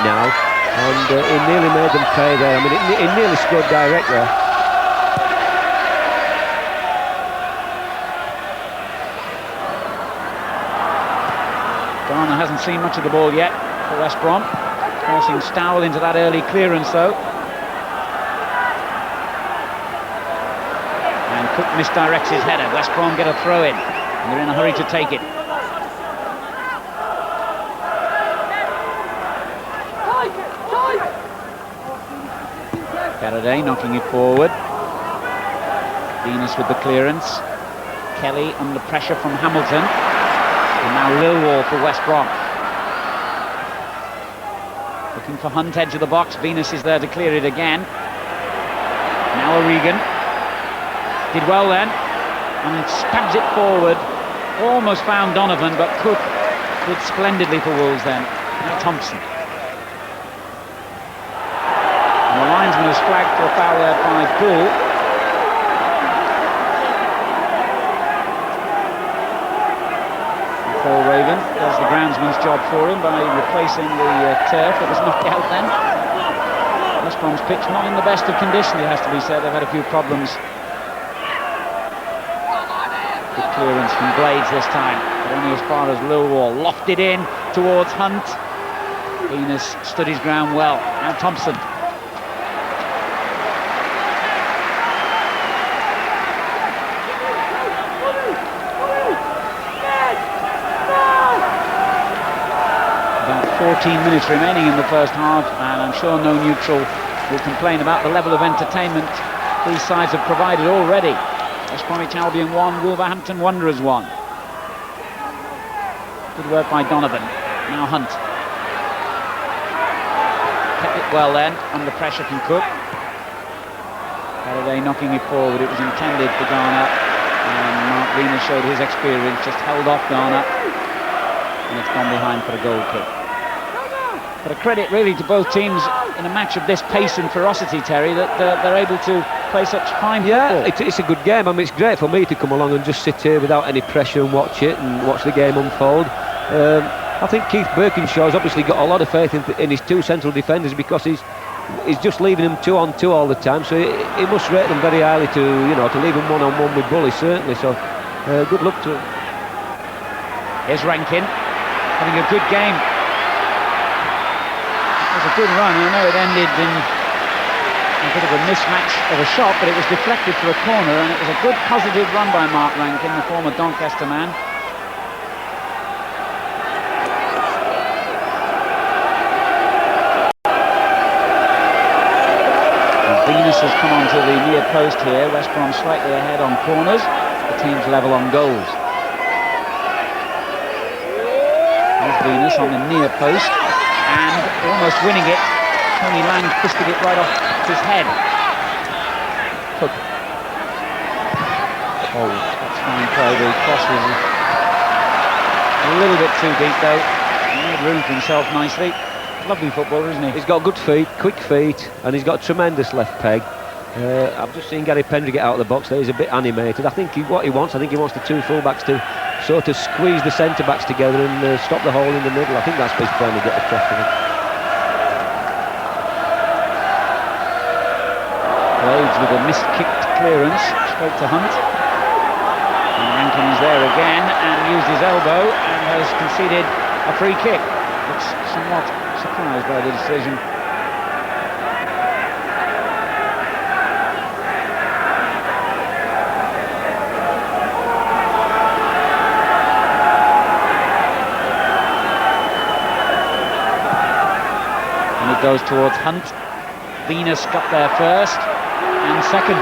now. And he nearly made them pay there. I mean, he nearly scored direct there. Garner hasn't seen much of the ball yet for West Brom. Forcing Stowell into that early clearance though. Cook misdirects his header. West Brom get a throw in, and they're in a hurry to take it. Faraday knocking it forward. Venus with the clearance. Kelly under pressure from Hamilton. And now Lilwall for West Brom. Looking for Hunt, edge of the box. Venus is there to clear it again. Now O'Regan. Did well then. And stabs it forward. Almost found Donovan, but Cook did splendidly for Wolves then. Now Thompson. And the linesman has flagged for a foul there by Bull. Paul Raven does the groundsman's job for him by replacing the turf that was knocked out then. West Brom's pitch not in the best of condition, it has to be said. They've had a few problems. Good clearance from Blades this time, but only as far as Lilwall. Lofted in towards Hunt. Venus stood his ground well. Now Thompson. About 14 minutes remaining in the first half, and I'm sure no neutral will complain about the level of entertainment these sides have provided already. West Bromwich Albion 1, Wolverhampton Wanderers 1. Good work by Donovan. Now Hunt. Kept it well then, under pressure from Cook. Faraday knocking it forward. It was intended for Garner, and Mark Venus showed his experience, just held off Garner, and it's gone behind for a goal kick. But a credit really to both teams in a match of this pace and ferocity, Terry, that they're able to play such fine football. It's a good game. I mean, it's great for me to come along and just sit here without any pressure and watch it and watch the game unfold. I think Keith Birkinshaw's obviously got a lot of faith in his two central defenders, because he's just leaving them 2-on-2 all the time. So he must rate them very highly to leave them 1-on-1 with Bully, certainly. So good luck to him. Here's Rankin having a good game. It was a good run. I know it ended in a bit of a mismatch of a shot, but it was deflected for a corner, and it was a good positive run by Mark Rankin, the former Doncaster man. And Venus has come onto the near post here. West Brom slightly ahead on corners. The team's level on goals. There's Venus on the near post, and almost winning it. Tony Lang twisted it right off his head. Cook. Oh, that's fine play. The cross was a little bit too deep though. He made room for himself nicely. Lovely footballer, isn't he? He's got good feet, quick feet, and he's got a tremendous left peg. I've just seen Gary Pendry get out of the box there. He's a bit animated. I think what he wants the two full-backs to sort of squeeze the centre-backs together and stop the hole in the middle. I think that's what he's trying to get across to them. Blades with a missed-kicked clearance straight to Hunt. And Rankin is there again and used his elbow and has conceded a free kick. Looks somewhat surprised by the decision. And it goes towards Hunt. Venus got there first and second.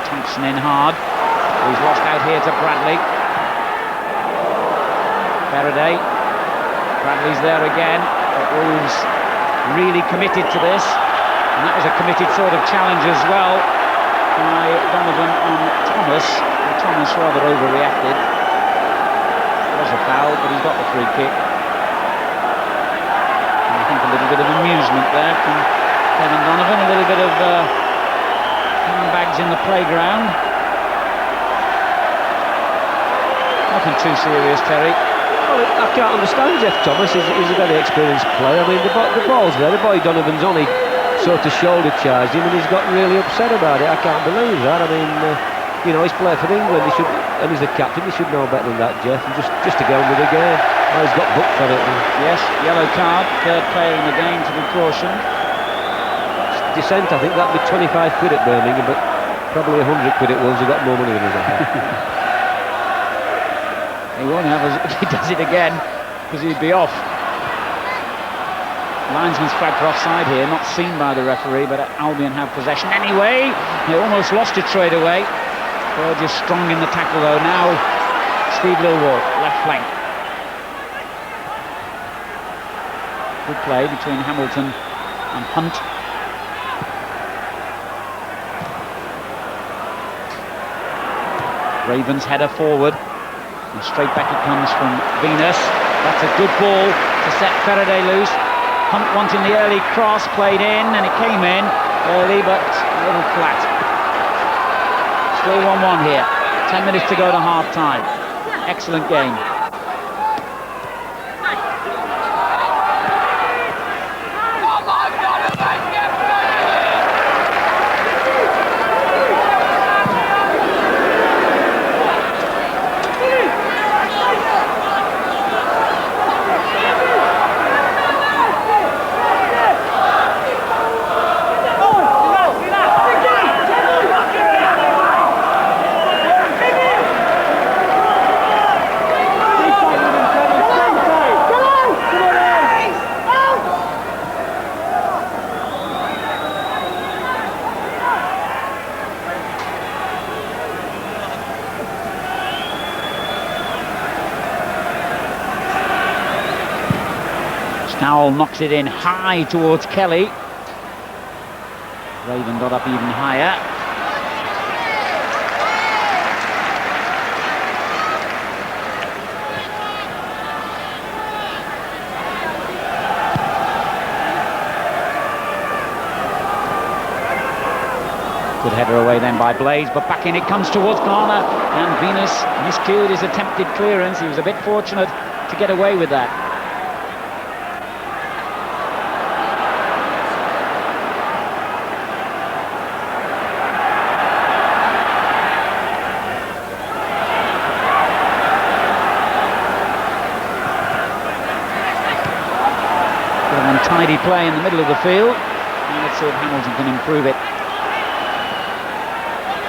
Thompson in hard. He's lost out here to Bradley. Faraday. Bradley's there again. But Wolves really committed to this. And that was a committed sort of challenge as well by Donovan on Thomas. And Thomas rather overreacted. It was a foul, but he's got the free kick. And I think a little bit of amusement there from Kevin Donovan. A little bit of handbags in the playground. Nothing too serious, Terry. Well, I can't understand Geoff Thomas. He's a very experienced player. I mean, the ball's there. The boy Donovan's only sort of shoulder charged him, and he's got really upset about it. I can't believe that. I mean, he's played for England. And he's the captain. He should know better than that, Geoff. And just to go on with the game. Well, he's got booked for it. Yes, yellow card. Third player in the game to be cautioned. cent. I think that'd be 25 quid at Birmingham, but probably 100 quid at Wolves. Have got more money than us. He won't have us if he does it again, because he'd be off. Linesman's flagged for offside here, not seen by the referee, but Albion have possession anyway. They almost lost it straight away. Burgess strong in the tackle though. Now Steve Lilwall, left flank. Good play between Hamilton and Hunt. Ravens header forward, and straight back it comes from Venus. That's a good ball to set Faraday loose. Hunt wanting the early cross, played in, and it came in early, but a little flat. Still 1-1 here. 10 minutes to go to half-time. Excellent game. Snowell knocks it in high towards Kelly. Raven got up even higher. Good header away then by Blaze, but back in it comes towards Garner, and Venus miscued his attempted clearance. He was a bit fortunate to get away with that. Untidy play in the middle of the field. And let's see if Hamilton can improve it.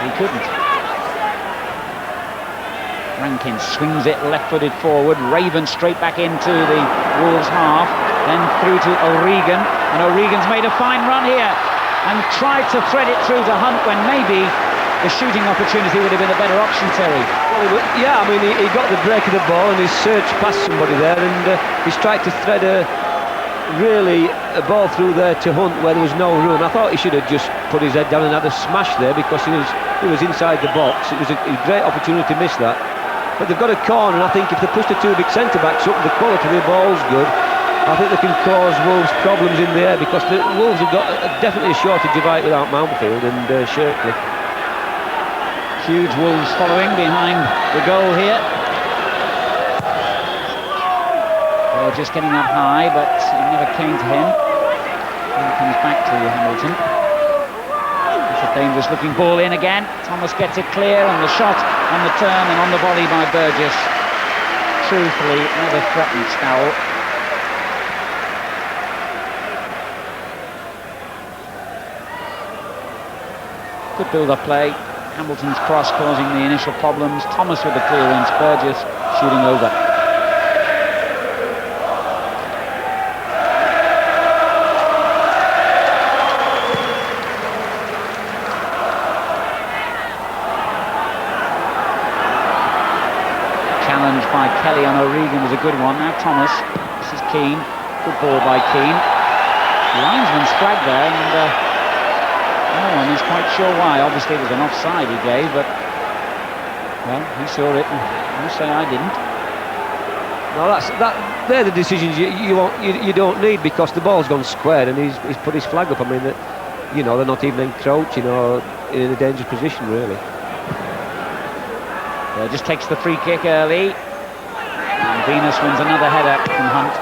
He couldn't. Rankin swings it left-footed forward. Raven straight back into the Wolves half. Then through to O'Regan. And O'Regan's made a fine run here and tried to thread it through to Hunt when maybe the shooting opportunity would have been a better option, Terry. Well, yeah, I mean, he got the break of the ball and he searched past somebody there, and he's tried to thread a ball through there to Hunt where there was no room. I thought he should have just put his head down and had a smash there, because he was inside the box. It was a great opportunity to miss that. But they've got a corner, and I think if they push the two big centre-backs up, the quality of the ball's good. I think they can cause Wolves problems in the air, because the Wolves have got definitely a shortage of height without Mountfield and Shirkley. Huge Wolves following behind the goal here. Just getting up high, but it never came to him. And it comes back to Hamilton. It's a dangerous looking ball in again. Thomas gets it clear, and the shot on the turn and on the volley by Burgess. Truthfully, never threatened Snowell. Good build-up play. Hamilton's cross causing the initial problems. Thomas with the clearance. Burgess shooting over. By Kelly on O'Regan was a good one. Now Thomas. This is Keane. Good ball by Keane. Linesman's flag there, and no one is quite sure why. Obviously it was an offside he gave, but well, he saw it, and you say I didn't. No, they're the decisions you don't need, because the ball's gone square and he's put his flag up. I mean, they're not even encroaching or in a dangerous position really. Just takes the free kick early. And Venus wins another header from Hunt.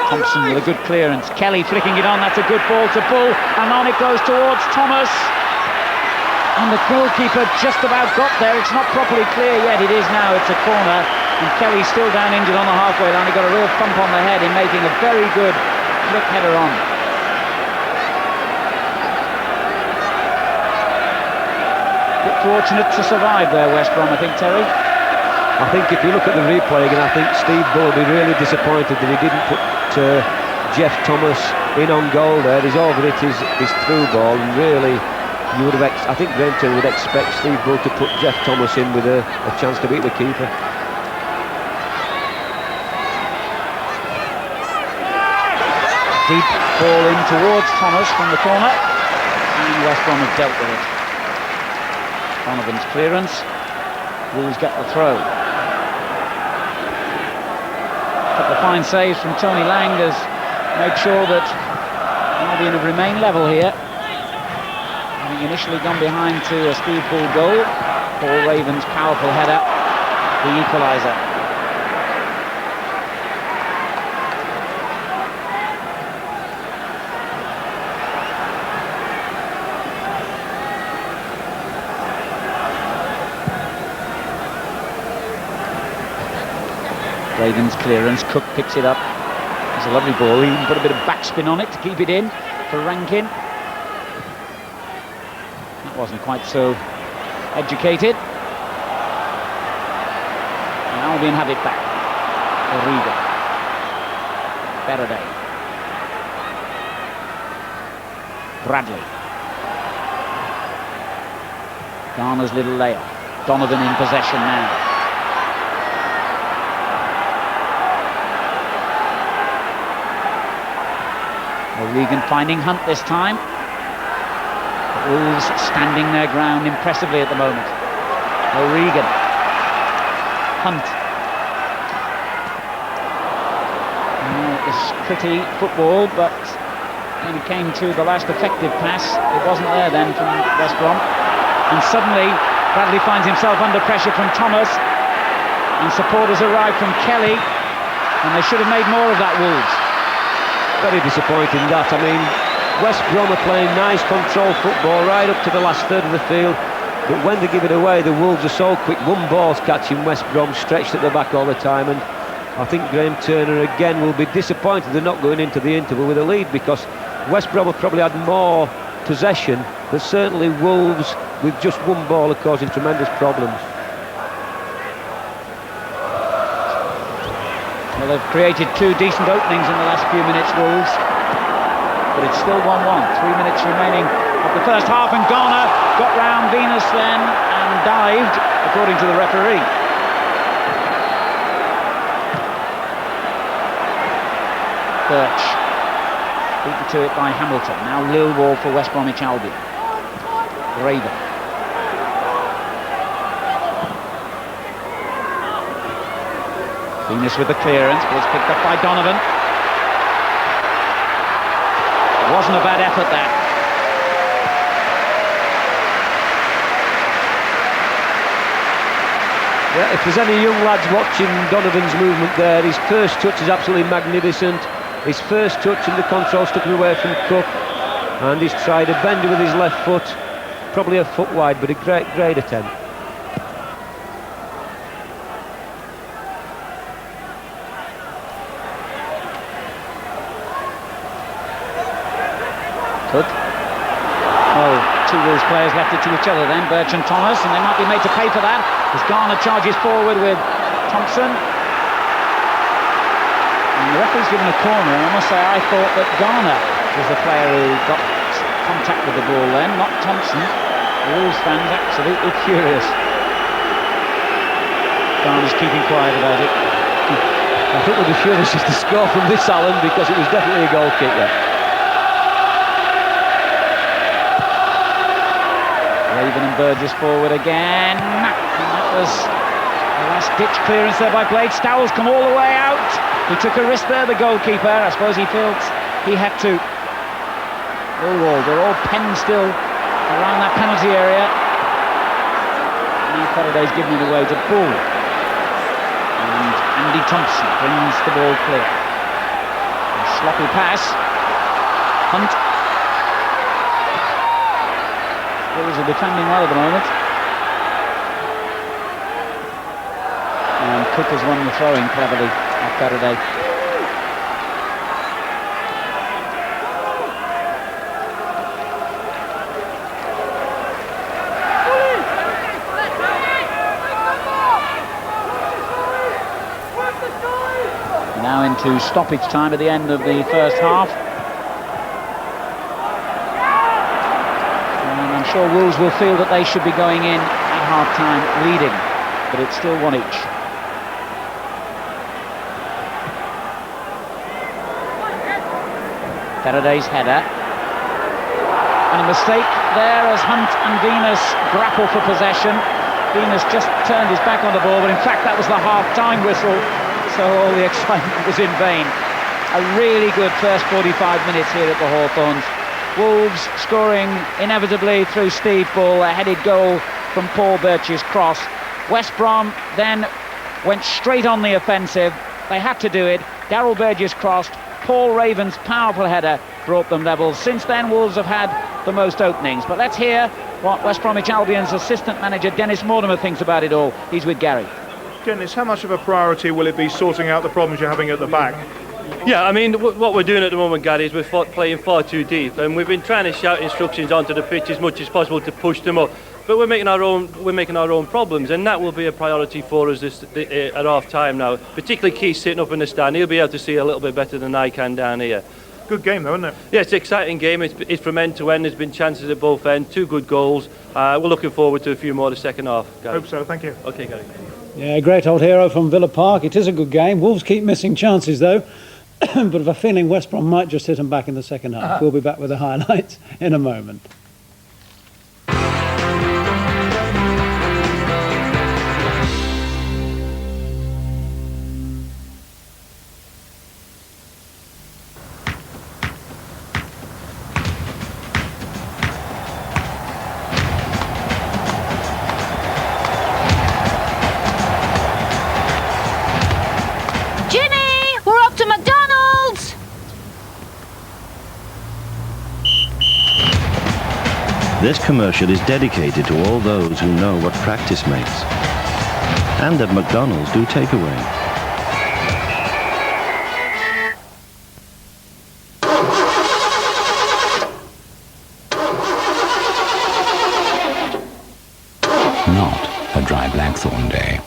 Thompson with a good clearance. Kelly flicking it on. That's a good ball to Bull. And on it goes towards Thomas. And the goalkeeper just about got there. It's not properly clear yet. It is now. It's a corner. And Kelly's still down injured on the halfway line. He got a real thump on the head in making a very good flick header on. Fortunate to survive there, West Brom, I think, Terry. I think if you look at the replay again, I think Steve Bull will be really disappointed that he didn't put Geoff Thomas in on goal there. He's overhit his through ball, and really, you would have. I think Graham Turner would expect Steve Bull to put Geoff Thomas in with a chance to beat the keeper. Deep ball in towards Thomas from the corner, and West Brom have dealt with it. Donovan's clearance. Wolves get the throw. Couple of fine saves from Tony Lang has made sure that Albion have remained level here. Having initially gone behind to a Steve Bull goal, Paul Raven's powerful header, the equaliser. Raven's clearance, Cook picks it up. It's a lovely ball, he even put a bit of backspin on it to keep it in for Rankin. That wasn't quite so educated. And Albion have it back. Origa. Faraday. Bradley. Garner's little layoff. Donovan in possession now. O'Regan finding Hunt this time. The Wolves standing their ground impressively at the moment. O'Regan. Hunt. It was pretty football, but when it came to the last effective pass, it wasn't there then from West Brom. And suddenly, Bradley finds himself under pressure from Thomas, and supporters arrive from Kelly, and they should have made more of that, Wolves. Very disappointing that. I mean, West Brom are playing nice control football right up to the last third of the field, but when they give it away, the Wolves are so quick. One ball's catching West Brom, stretched at the back all the time, and I think Graham Turner again will be disappointed they're not going into the interval with a lead, because West Brom have probably had more possession, but certainly Wolves with just one ball are causing tremendous problems. Well, they've created two decent openings in the last few minutes, Wolves, but it's still 1-1. 3 minutes remaining of the first half, and Garner got round Venus then and dived, according to the referee. Birch beaten to it by Hamilton. Now Lilwall for West Bromwich Albion. Raven. Venus with the clearance, but it's picked up by Donovan. It wasn't a bad effort, that. Yeah, if there's any young lads watching Donovan's movement there, his first touch is absolutely magnificent. His first touch in the control took him away from Cook, and he's tried a bender with his left foot, probably a foot wide, but a great attempt. Good. Oh, two Wolves players left it to each other then, Birch and Thomas, and they might be made to pay for that as Garner charges forward with Thompson. And the referee's given a corner, and I must say I thought that Garner was the player who got contact with the ball then, not Thompson. The Wolves fans absolutely furious. Garner's keeping quiet about it. I think they'll be furious just to score from this, Alan, because it was definitely a goal kick there. Raven and Burgess forward again. And that was a last-ditch clearance there by Blade. Stowell's come all the way out. He took a risk there, the goalkeeper. I suppose he felt he had to. Millwall, they're all penned still around that penalty area. Now Faraday's given it away to Bull. And Andy Thompson brings the ball clear. A sloppy pass. Hunt. Wolves are defending well at the moment. And Cook has won the throw-in cleverly off Faraday. into stoppage time at the end of the first half. And I'm sure Wolves will feel that they should be going in at half-time leading, but it's still 1 each. Faraday's header. And a mistake there as Hunt and Venus grapple for possession. Venus just turned his back on the ball, but in fact that was the half-time whistle, so all the excitement was in vain. A really good first 45 minutes here at the Hawthorns. Wolves scoring inevitably through Steve Bull, a headed goal from Paul Birch's cross. West Brom then went straight on the offensive. They had to do it. Darryl Burgess crossed. Paul Raven's powerful header brought them level. Since then, Wolves have had the most openings. But let's hear what West Bromwich Albion's assistant manager Dennis Mortimer thinks about it all. He's with Gary. Dennis, how much of a priority will it be sorting out the problems you're having at the back? Yeah, I mean, what we're doing at the moment, Gary, is we're playing far too deep, and we've been trying to shout instructions onto the pitch as much as possible to push them up. But we're making our own problems, and that will be a priority for us at half time now. Particularly Keith sitting up in the stand, he'll be able to see a little bit better than I can down here. Good game though, isn't it? Yeah, it's an exciting game. It's from end to end. There's been chances at both ends, 2 good goals. We're looking forward to a few more the second half, Gary. Hope so, thank you. Okay, Gary. Yeah, great old hero from Villa Park. It is a good game. Wolves keep missing chances though. But I've a feeling West Brom might just hit them back in the second half. We'll be back with the highlights in a moment. This commercial is dedicated to all those who know what practice makes. And at McDonalds do takeaway. Not a dry blackthorn day.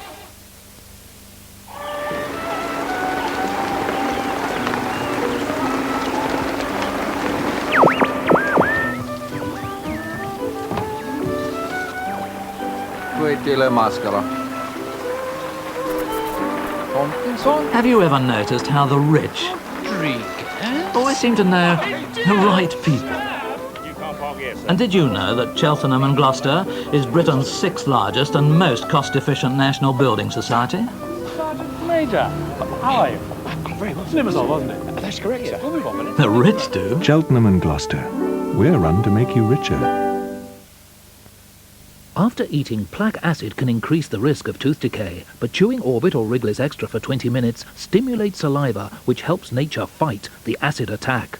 Have you ever noticed how the rich always seem to know the right people? And did you know that Cheltenham and Gloucester is Britain's 6th largest and most cost-efficient national building society? Major, how are you? I'm very well. Slim as all, wasn't it? That's correct, sir. We'll move on a minute. The rich do. Cheltenham and Gloucester. We're run to make you richer. After eating, plaque acid can increase the risk of tooth decay, but chewing Orbit or Wrigley's Extra for 20 minutes stimulates saliva, which helps nature fight the acid attack.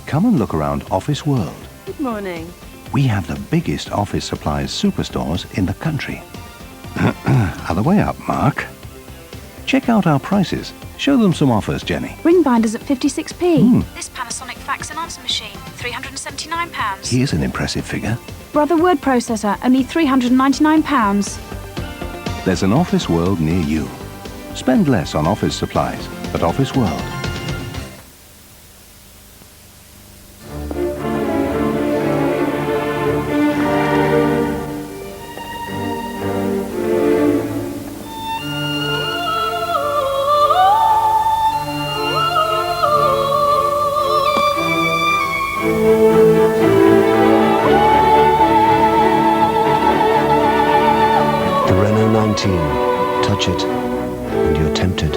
Come and look around Office World. Good morning. We have the biggest office supplies superstores in the country. Other way up, Mark. Check out our prices. Show them some offers, Jenny. Ring binders at 56p. This Panasonic fax and answer machine, £379. Here's an impressive figure. Brother word processor, only £399. There's an Office World near you. Spend less on office supplies at Office World. Touch it, and you're tempted.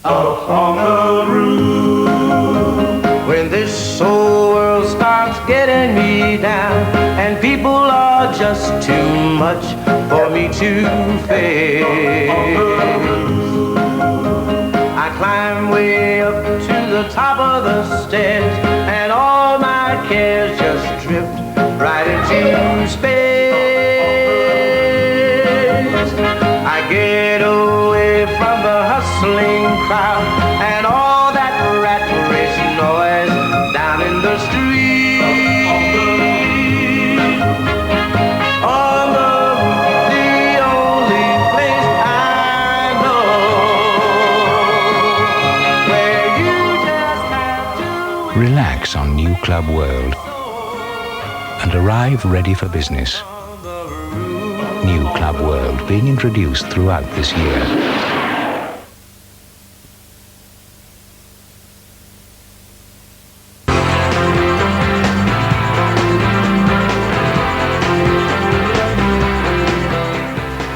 Up on the roof, when this whole world starts getting me down, and people are just too much for me to face, I climb way up to the top of the stairs, and all my cares just drift right into space. I get away from the hustling crowd and all that rat race noise down in the street. On the roof, the Relax on New Club World and arrive ready for business. New Club World being introduced throughout this year.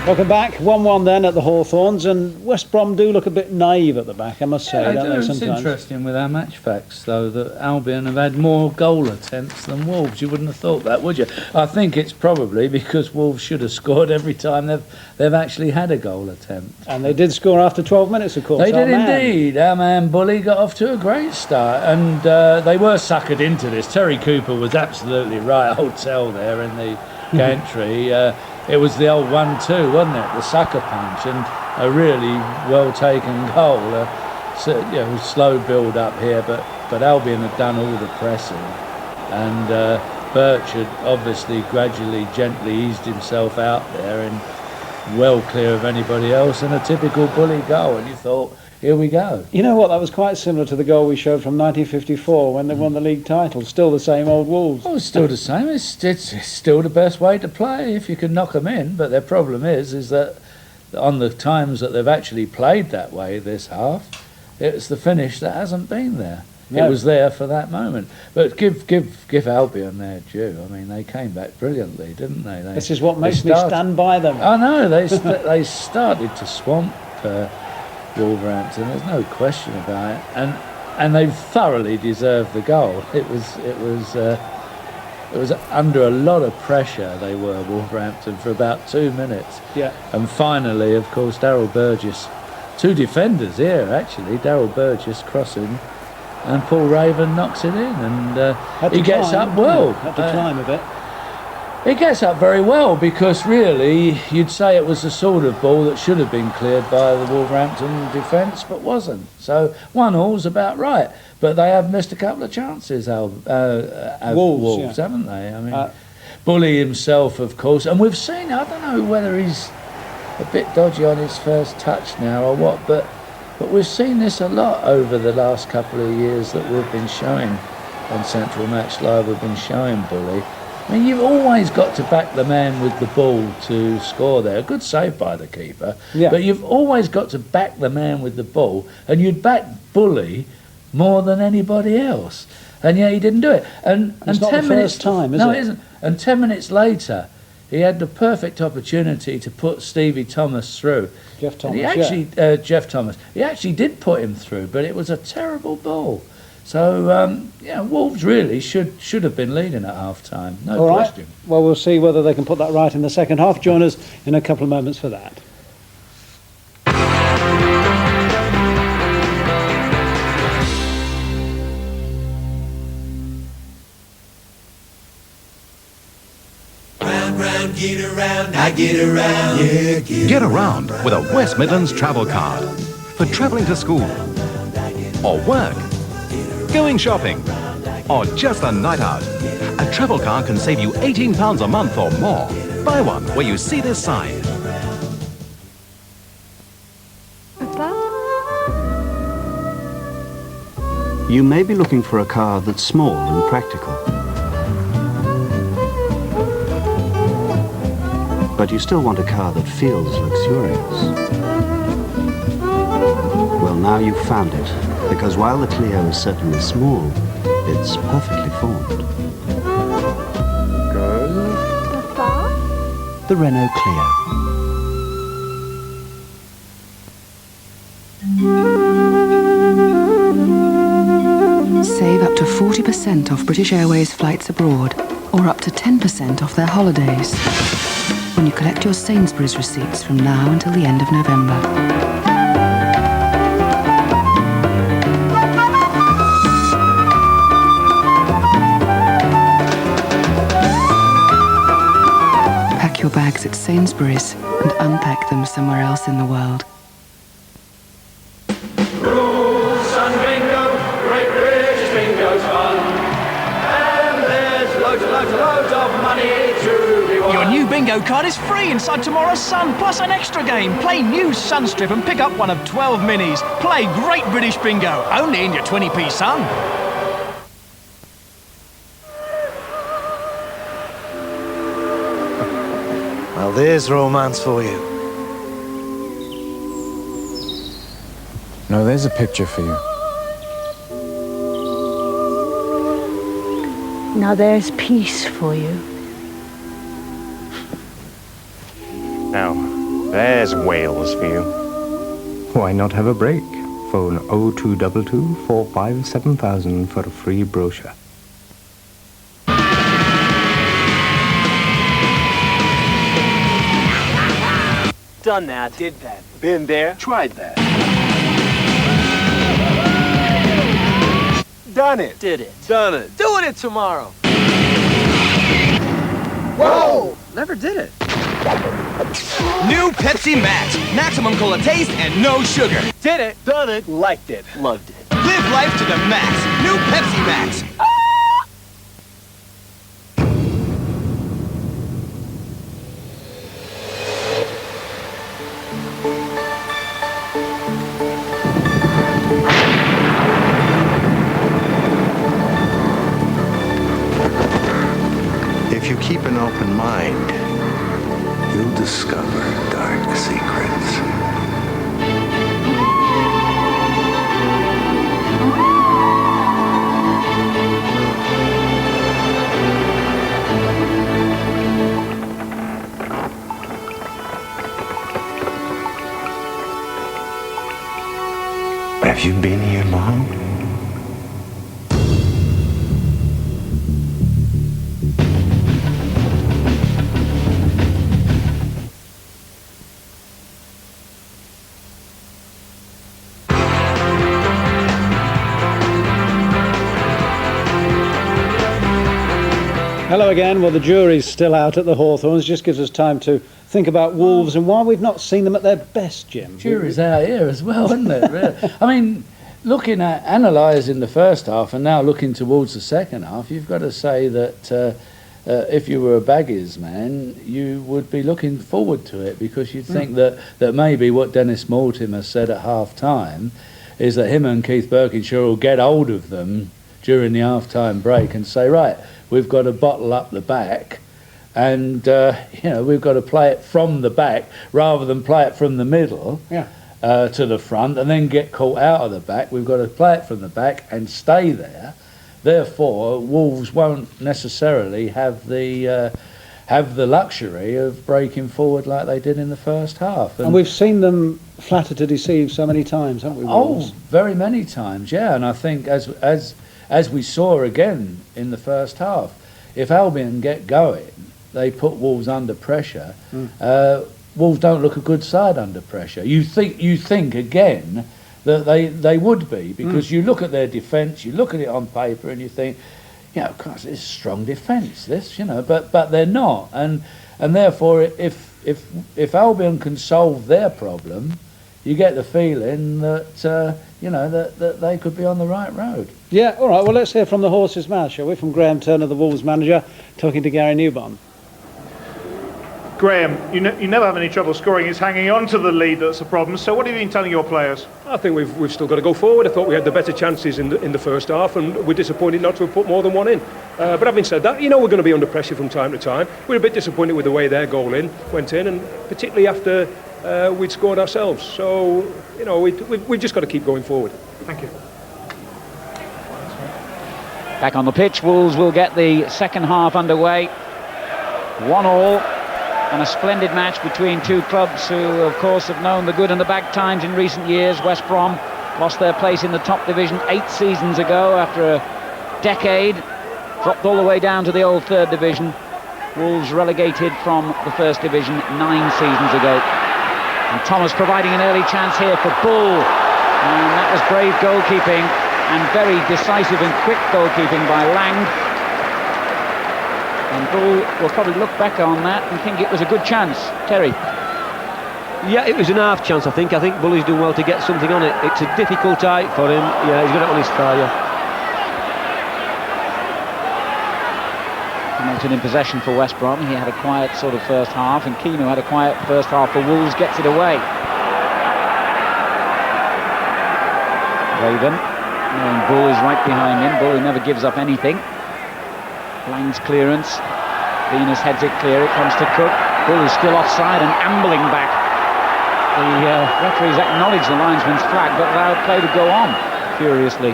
Welcome back. 1-1 then at the Hawthorns, and West Brom do look a bit naive at the back, I must say. Yeah, don't they, it's sometimes? interesting with our match facts, though, that Albion have had more goal attempts than Wolves. You wouldn't have thought that, would you? I think it's probably because Wolves should have scored every time they've actually had a goal attempt. And they did score after 12 minutes, of course. They did indeed. Our man Bully got off to a great start, and they were suckered into this. Terry Cooper was absolutely right. Hotel there in the gantry. It was the old 1-2, wasn't it? The sucker punch, and a really well-taken goal. Slow build up here, but Albion had done all the pressing, and Birch had obviously gradually, gently eased himself out there and well clear of anybody else, and a typical Bully goal. And you thought, here we go. You know what? That was quite similar to the goal we showed from 1954 when they won the league title. Still the same old Wolves. Oh, it's still the same. It's still the best way to play if you can knock them in. But their problem is that on the times that they've actually played that way this half, it's the finish that hasn't been there. No. It was there for that moment. But give Albion their due. I mean, they came back brilliantly, didn't they? This is what makes me stand by them. I know. They started to swamp Wolverhampton. There's no question about it, and they thoroughly deserved the goal. It was under a lot of pressure. They were Wolverhampton for about 2 minutes. Yeah. And finally, of course, Daryl Burgess, two defenders here actually. Daryl Burgess crossing, and Paul Raven knocks it in, and he gets up well. Had to climb a bit. He gets up very well, because really you'd say it was the sort of ball that should have been cleared by the Wolverhampton defence, but wasn't. So 1-all's about right, but they have missed a couple of chances. Wolves, haven't they? I mean, Bully himself, of course, and we've seen. I don't know whether he's a bit dodgy on his first touch now or what, but we've seen this a lot over the last couple of years that we've been showing on Central Match Live. We've been showing Bully. I mean, you've always got to back the man with the ball to score there. A good save by the keeper. Yeah. But you've always got to back the man with the ball, and you'd back Bully more than anybody else. And yeah, he didn't do it. And it's not 10 the minutes first time, is it? No, it isn't. And 10 minutes later, he had the perfect opportunity to put Stevie Thomas through. Geoff Thomas, Geoff Thomas. He actually did put him through, but it was a terrible ball. So, Wolves really should have been leading at half-time, no question. Right. Well, we'll see whether they can put that right in the second half. Join us in a couple of moments for that. Round, get around, I get around, yeah, get around with a West Midlands travel card. For travelling to school, or work, going shopping, or just a night out, a travel card can save you £18 a month or more. Buy one where you see this sign. You may be looking for a car that's small and practical, but you still want a car that feels luxurious. Well, now you've found it, because while the Clio is certainly small, it's perfectly formed. Papa? The Renault Clio. Save up to 40% off British Airways flights abroad, or up to 10% off their holidays, when you collect your Sainsbury's receipts from now until the end of November. Pack your bags at Sainsbury's and unpack them somewhere else in the world. Your new bingo card is free inside tomorrow's Sun, plus an extra game. Play new Sunstrip and pick up one of 12 minis. Play Great British Bingo, only in your 20p Sun. there's romance for you. No, there's a picture for you. Now there's peace for you. Now, there's Wales for you. Why not have a break? Phone 0222 457 for a free brochure. Done that. Did that. Been there. Tried that. Done it. Did it. Done it. Doing it tomorrow. Whoa! Never did it. New Pepsi Max. Maximum cola taste and no sugar. Did it. Done it. Liked it. Loved it. Live life to the max. New Pepsi Max. If you keep an open mind, you'll discover dark secrets. Have you been here long? Hello again. Well, the jury's still out at the Hawthorns. Just gives us time to think about Wolves and why we've not seen them at their best, Jim. Jury's out here as well, isn't it? Really? I mean, looking at analysing the first half and now looking towards the second half, you've got to say that if you were a Baggies man, you would be looking forward to it, because you'd think that maybe what Dennis Mortimer said at half-time is that him and Keith Birkinshaw will get hold of them during the half-time break and say, right, we've got to bottle up the back, and we've got to play it from the back rather than play it from the middle to the front and then get caught out of the back. We've got to play it from the back and stay there. Therefore, Wolves won't necessarily have the luxury of breaking forward like they did in the first half. And we've seen them flatter to deceive so many times, haven't we, Wolves? Oh, very many times, yeah. And I think as we saw again in the first half, if Albion get going, they put Wolves under pressure. Wolves don't look a good side under pressure. You think again that they would be, because you look at their defence, you look at it on paper, and you think, gosh, it's strong defence, but they're not, and therefore if Albion can solve their problem, you get the feeling that that they could be on the right road. Yeah, all right. Well, let's hear from the horse's mouth, shall we? From Graham Turner, the Wolves manager, talking to Gary Newbon. Graham, you never have any trouble scoring. It's hanging on to the lead that's the problem. So what have you been telling your players? I think we've still got to go forward. I thought we had the better chances in the first half, and we're disappointed not to have put more than one in. But having said that, we're going to be under pressure from time to time. We're a bit disappointed with the way their goal went in, and particularly after we'd scored ourselves. So, we've just got to keep going forward. Thank you. Back on the pitch, Wolves will get the second half underway. 1-1. And a splendid match between two clubs who, of course, have known the good and the bad times in recent years. West Brom lost their place in the top division 8 seasons ago after a decade. Dropped all the way down to the old third division. Wolves relegated from the first division 9 seasons ago. And Thomas providing an early chance here for Bull. And that was brave goalkeeping and very decisive and quick goalkeeping by Lang. And Bull will probably look back on that and think it was a good chance. Terry? Yeah, it was an half chance, I think. I think Bully's doing well to get something on it. It's a difficult height for him. Yeah, he's got it on his thigh, Hamilton in possession for West Brom. He had a quiet sort of first half, and Keano had a quiet first half for Wolves. Gets it away. Raven, knowing Bull is right behind him. Bull, who never gives up anything. Lang's clearance. Venus heads it clear. It comes to Cook. Bull is still offside and ambling back. The referees acknowledged the linesman's flag, but allowed play to go on, furiously.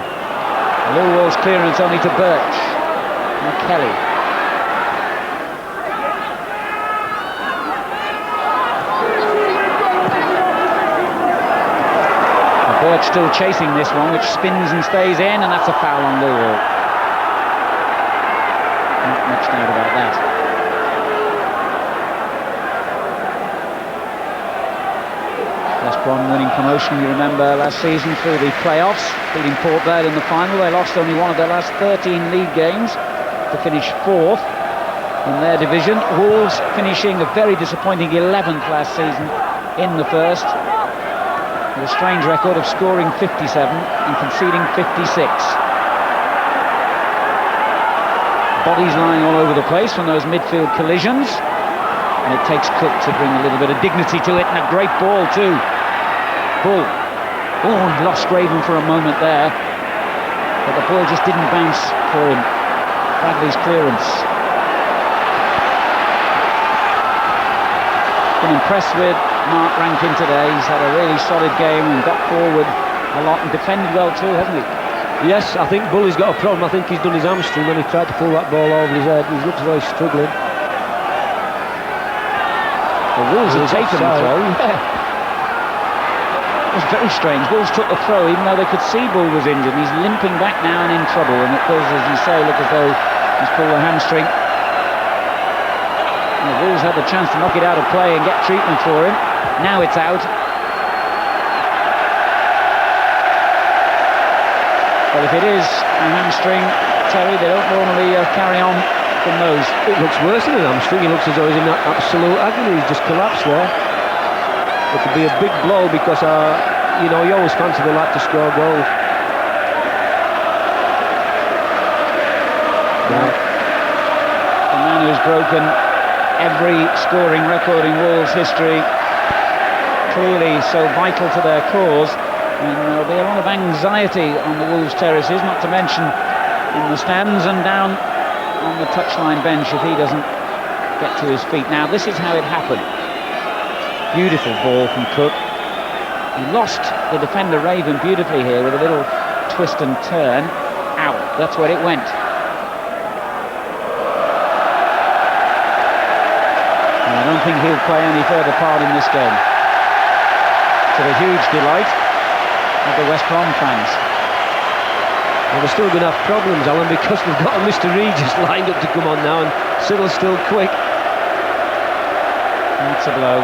Millwall's clearance only to Birch. Now Kelly. Birch still chasing this one, which spins and stays in, and that's a foul on Millwall. Not much doubt about that. West Brom winning promotion, you remember, last season through the playoffs, beating Port Vale in the final. They lost only one of their last 13 league games to finish 4th in their division. Wolves finishing a very disappointing 11th last season in the first, with a strange record of scoring 57 and conceding 56. Bodies lying all over the place from those midfield collisions, and it takes Cook to bring a little bit of dignity to it, and a great ball too. Bull. Oh, he lost Graven for a moment there, but the ball just didn't bounce for him. Bradley's clearance. Been impressed with Mark Rankin today. He's had a really solid game and got forward a lot and defended well too, hasn't he? Yes, I think Bully's got a problem. I think he's done his hamstring when he tried to pull that ball over his head. He looks like he's struggling. The Wolves had taken the throw. Yeah. It was very strange. Wolves took the throw even though they could see Bull was injured. He's limping back now and in trouble, and it does, as you say, look as though he's pulled a hamstring. The Wolves had the chance to knock it out of play and get treatment for him. Now it's out. Well, if it is a hamstring, Terry, they don't normally carry on from those. It looks worse than a hamstring. He looks as though he's in that absolute agony. He's just collapsed there. It could be a big blow because, you know, you always fancy the lad to score goals. Now, the man who's broken every scoring record in Wolves history, clearly so vital to their cause, and there'll be a lot of anxiety on the Wolves terraces, not to mention in the stands and down on the touchline bench if he doesn't get to his feet. Now, this is how it happened. Beautiful ball from Cook. He lost the defender Raven beautifully here with a little twist and turn. Out, that's where it went. And I don't think he'll play any further part in this game, to the huge delight of the West Brom fans. Well, they're still going to have problems, Alan, because they've got a Mr. Regis lined up to come on now, and Siddle's still quick. That's a blow.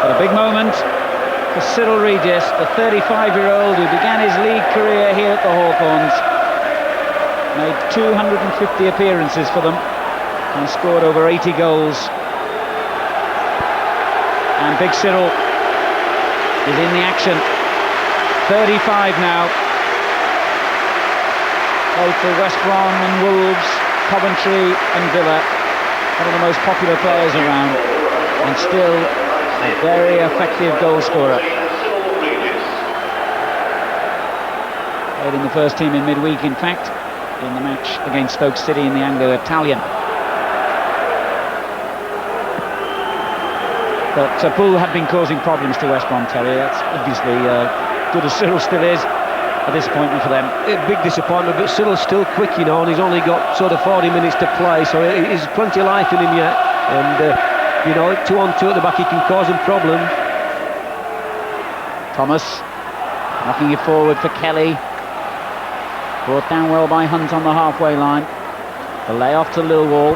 But a big moment for Cyril Regis, the 35-year-old who began his league career here at the Hawthorns. Made 250 appearances for them and scored over 80 goals. And Big Cyril is in the action. 35 now. Played for West Brom and Wolves, Coventry and Villa. One of the most popular players around, and still a very effective goal scorer. Played in the first team in midweek, in fact, in the match against Stoke City in the Anglo-Italian. But Bull had been causing problems to West Brom, Terry. That's obviously, good as Cyril still is, a disappointment for them. A big disappointment, but Cyril's still quick, you know, and he's only got sort of 40 minutes to play, so there's plenty of life in him yet. And, you know, 2-on-2 at the back, he can cause them problems. Thomas knocking it forward for Kelly. Brought down well by Hunt on the halfway line. The layoff to Lilwall.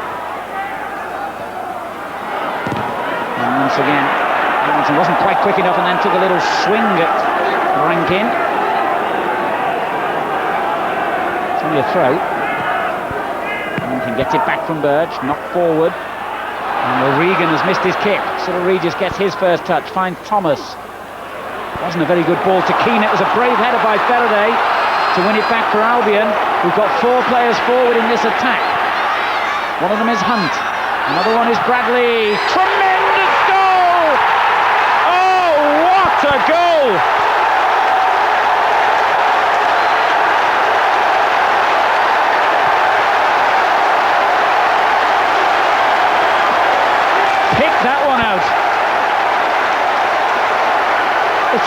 And once again, Hamilton wasn't quite quick enough and then took a little swing at Rankin. It's only a throw. Rankin gets it back from Birch, knocked forward. And O'Regan has missed his kick. Cyril Regis gets his first touch, finds Thomas. Wasn't a very good ball to Keane. It was a brave header by Faraday to win it back for Albion, who've got 4 players forward in this attack. One of them is Hunt. Another one is Bradley. Tremendous goal! Oh, what a goal!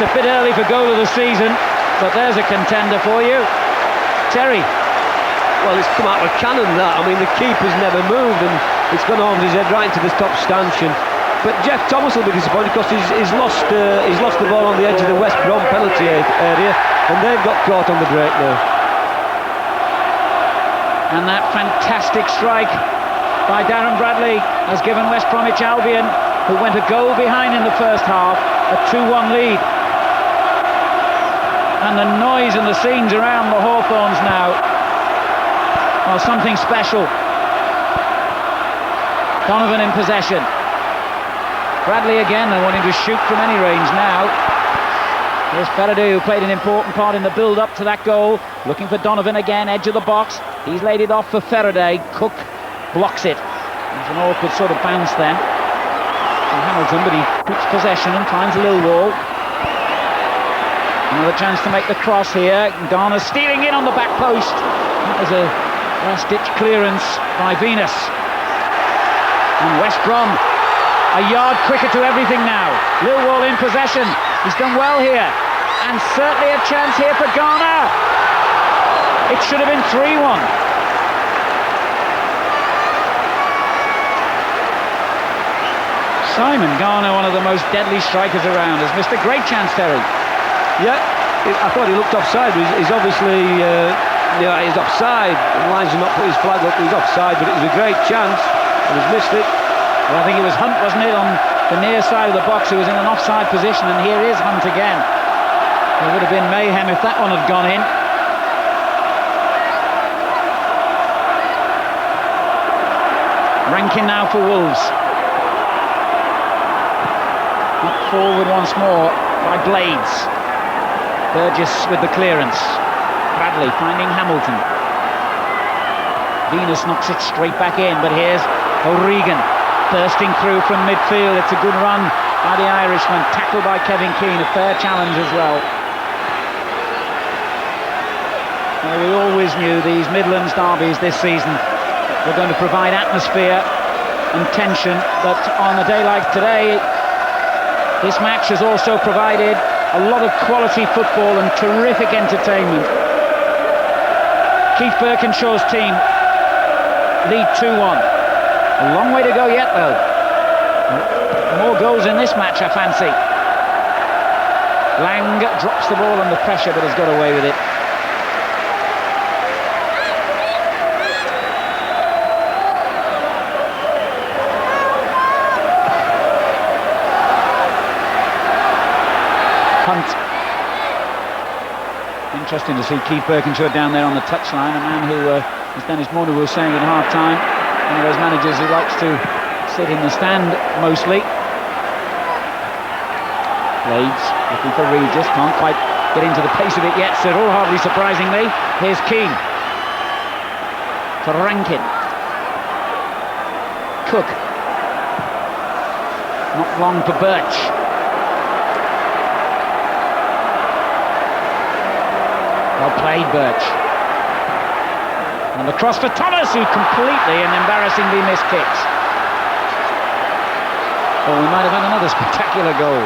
It's a bit early for goal of the season, but there's a contender for you. Terry. Well, it's come out of a cannon, that. I mean, the keeper's never moved, and it's gone over his head right into the top stanchion. But Geoff Thomas will be disappointed because he's lost the ball on the edge of the West Brom penalty area, and they've got caught on the break now. And that fantastic strike by Darren Bradley has given West Bromwich Albion, who went a goal behind in the first half, a 2-1 lead. And the noise and the scenes around the Hawthorns now are something special. Donovan in possession. Bradley again, and wanting to shoot from any range now. Here's Faraday, who played an important part in the build-up to that goal. Looking for Donovan again, edge of the box. He's laid it off for Faraday. Cook blocks it. It's an awkward sort of bounce then from Hamilton, but he keeps possession and finds Lilwall. Another chance to make the cross here. Garner stealing in on the back post. That was a last-ditch clearance by Venus. And West Brom a yard quicker to everything now. Lilwall in possession. He's done well here. And certainly a chance here for Garner. It should have been 3-1. Simon Garner, one of the most deadly strikers around, has missed a great chance, Terry. Yeah, I thought he looked offside. He's obviously, he's offside. Linesman has not put his flag up. He's offside, but it was a great chance, and he's missed it. Well, I think it was Hunt, wasn't it, on the near side of the box, who was in an offside position, and here is Hunt again. It would have been mayhem if that one had gone in. Rankin now for Wolves. Up forward once more by Blades. Burgess with the clearance. Bradley finding Hamilton. Venus knocks it straight back in, but here's O'Regan bursting through from midfield. It's a good run by the Irishman. Tackled by Kevin Keane, a fair challenge as well. Well, we always knew these Midlands derbies this season were going to provide atmosphere and tension, but on a day like today, this match has also provided a lot of quality football and terrific entertainment. Keith Birkinshaw's team lead 2-1. A long way to go yet, though. More goals in this match, I fancy. Lang drops the ball under pressure, but has got away with it. Hunt. Interesting to see Keith Birkinshaw down there on the touchline, a man who, as Dennis Morner was saying at half-time, one of those managers who likes to sit in the stand mostly. Blades looking for Regis, can't quite get into the pace of it yet. Cyril, hardly surprisingly. Here's Keane for Rankin. Cook. Not long for Birch. Well played, Birch. And the cross for Thomas, who completely and embarrassingly missed kicks. Well, we might have had another spectacular goal.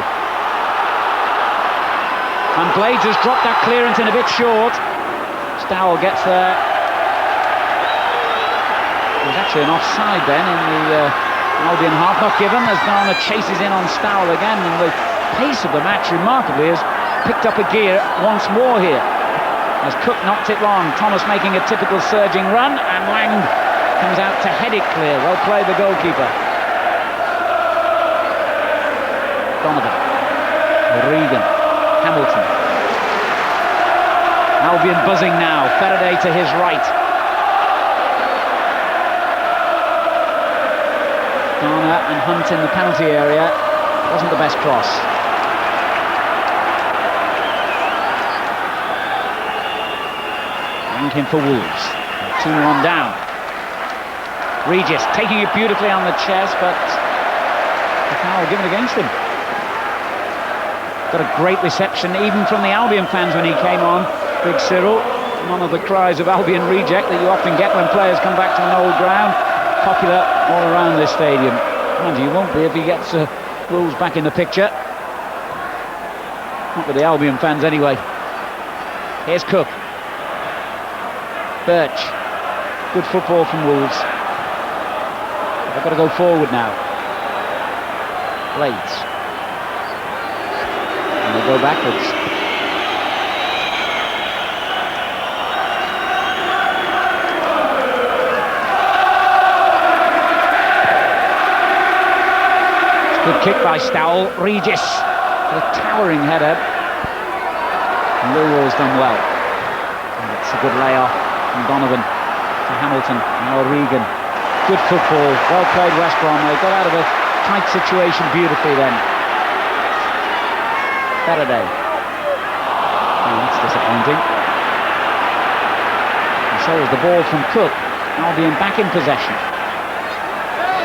And Blades has dropped that clearance in a bit short. Stowell gets there. There's actually an offside then in the Albion half, not given, as Garner chases in on Stowell again, and the pace of the match remarkably has picked up a gear once more here. As Cook knocked it long, Thomas making a typical surging run, and Lang comes out to head it clear. Well played, the goalkeeper. Donovan, Regan, Hamilton. Albion buzzing now, Faraday to his right. Garner and Hunt in the penalty area. Wasn't the best cross. Rankin for Wolves. 2-1 down. Regis taking it beautifully on the chest, but the foul given against him. Got a great reception even from the Albion fans when he came on. Big Cyril. None of the cries of Albion reject that you often get when players come back to an old ground. Popular all around this stadium. And you won't be if he gets Wolves back in the picture. Not with the Albion fans anyway. Here's Cook. Birch. Good football from Wolves. They've got to go forward now. Blades. And they go backwards. Good kick by Stowell. Regis. A towering header. And Millwall's done well. And it's a good layoff from Donovan to Hamilton. Now Regan. Good football. Well played West Brom. They got out of a tight situation beautifully then. Faraday. Oh, that's disappointing. And so is the ball from Cook. Albion back in possession.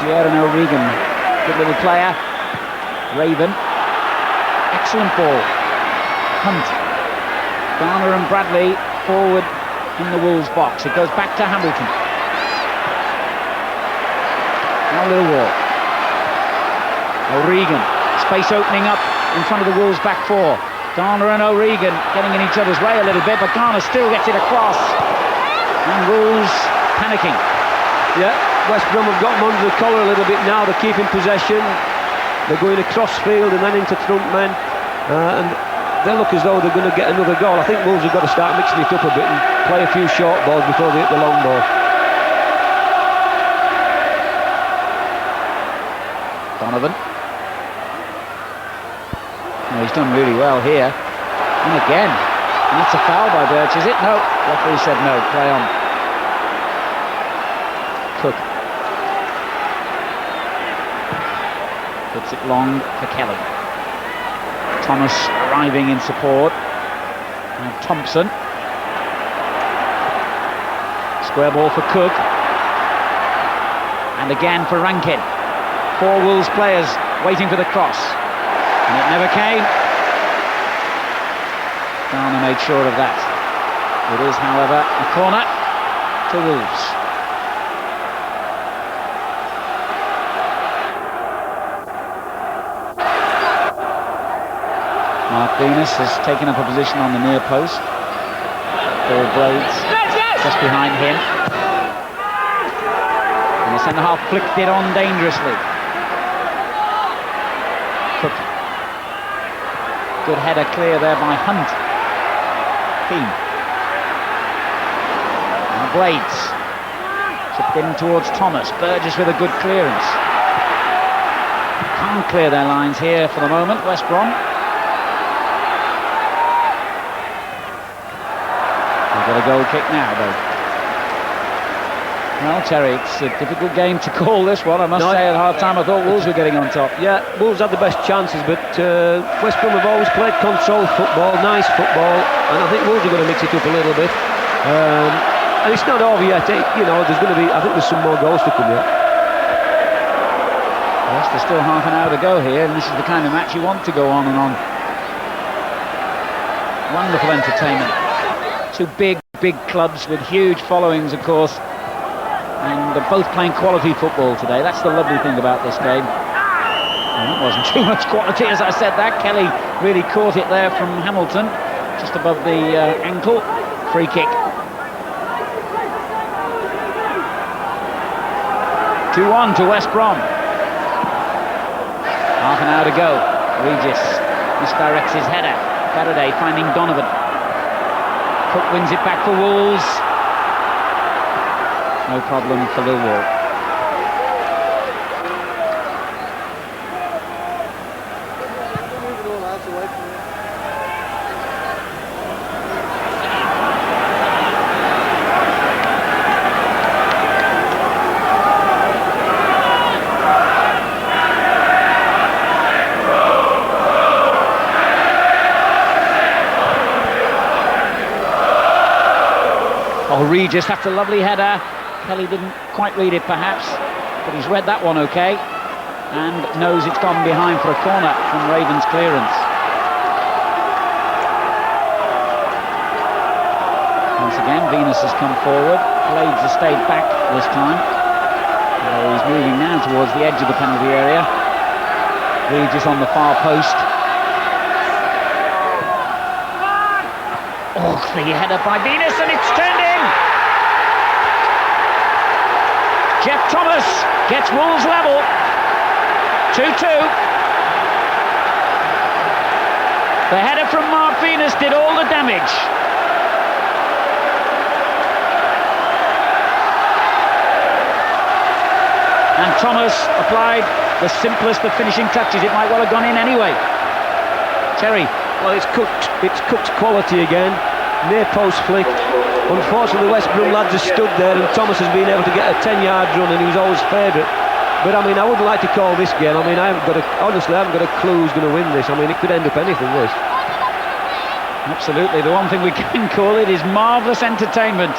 Darren O'Regan. Good little player. Raven. Excellent ball. Hunt. Garner and Bradley forward in the Wolves box. It goes back to Hamilton. Now Lilwall. O'Regan. Space opening up in front of the Wolves back four. Garner and O'Regan getting in each other's way a little bit, but Garner still gets it across. And Wolves panicking. Yeah, West Brom have got them under the collar a little bit now. They're keeping possession. They're going across field and then into front men. And they look as though they're going to get another goal. I think Wolves have got to start mixing it up a bit and play a few short balls before they hit the long ball. Donovan. Oh, he's done really well here. And again. And that's a foul by Birch, is it? No. Referee said no. Play on. Cook. Puts it long for Kelly. Thomas arriving in support. And Thompson. Square ball for Cook. And again for Rankin. 4 Wolves players waiting for the cross. And it never came. Garner made sure of that. It is, however, a corner to Wolves. Mark Venus has taken up a position on the near post. Bill Blades just behind him. And the centre half flicked it on dangerously. Cook. Good header clear there by Hunt. Keane. And Blades. Chipped in towards Thomas. Burgess with a good clearance. Can't clear their lines here for the moment, West Brom. They've got a goal kick now, though. Well, Terry, it's a difficult game to call this one. I must say at half-time I thought Wolves were getting on top. Yeah, Wolves had the best chances, but West Brom have always played controlled football, nice football, and I think Wolves are going to mix it up a little bit. And it's not over yet. You know, there's going to be, I think there's some more goals to come yet. Yes, there's still half an hour to go here, and this is the kind of match you want to go on and on. Wonderful entertainment. 2 big clubs with huge followings, of course. And they're both playing quality football today. That's the lovely thing about this game. Well, that wasn't too much quality as I said that. Kelly really caught it there from Hamilton, just above the ankle. Free kick. 2-1 to West Brom. Half an hour to go. Regis misdirects his header. Faraday finding Donovan. Cook wins it back for Wolves. No problem for Lilwall. Oh, Regis, that's a lovely header. Kelly didn't quite read it perhaps, but he's read that one okay, and knows it's gone behind for a corner from Raven's clearance. Once again, Venus has come forward. Blades has stayed back this time. He's moving now towards the edge of the penalty area. Regis on the far post. Oh, the header by Venus, and it's turned in! Geoff Thomas gets Wolves level. 2-2. The header from Mark Venus did all the damage. And Thomas applied the simplest of finishing touches. It might well have gone in anyway. Terry. Well, it's cooked quality again. Near post flick. Unfortunately, the West Brom lads have stood there, and Thomas has been able to get a 10-yard run, and he was always favourite. But I mean, I wouldn't like to call this game. I mean, honestly, I haven't got a clue who's going to win this. I mean, it could end up anything, this. Absolutely. The one thing we can call it is marvellous entertainment.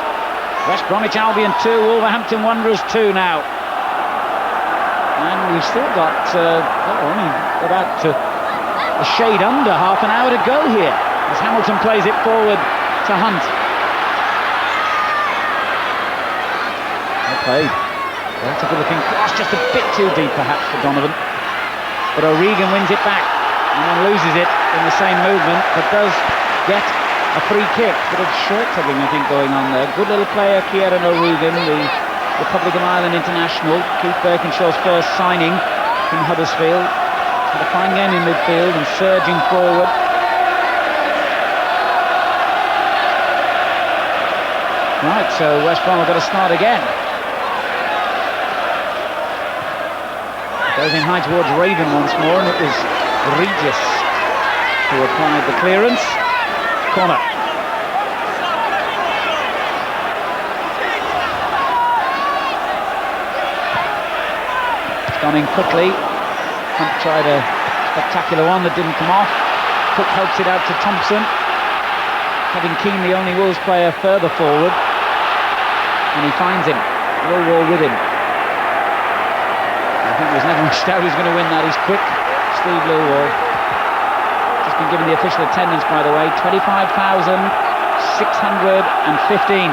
West Bromwich Albion 2, Wolverhampton Wanderers 2 now. And we've still got only about a shade under half an hour to go here as Hamilton plays it forward to Hunt. Well played. Well, took a looking cross, just a bit too deep perhaps for Donovan. But O'Regan wins it back and then loses it in the same movement, but does get a free kick. Bit of shirt tugging, I think, going on there. Good little player, Kieran O'Regan, the Republic of Ireland international. Keith Birkinshaw's first signing from Huddersfield. Had a fine game in midfield and surging forward. Right, so West Brom have got to start again. Goes in high towards Raven once more, and it was Regis who applied the clearance. Corner. It's gone in quickly. Hunt tried a spectacular one that didn't come off. Cook helps it out to Thompson. Kevin Keane, the only Wolves player further forward. And he finds him. Wall with him. I think there was never much doubt he's going to win that. He's quick. Steve Lilwall. Just been given the official attendance, by the way. 25,615.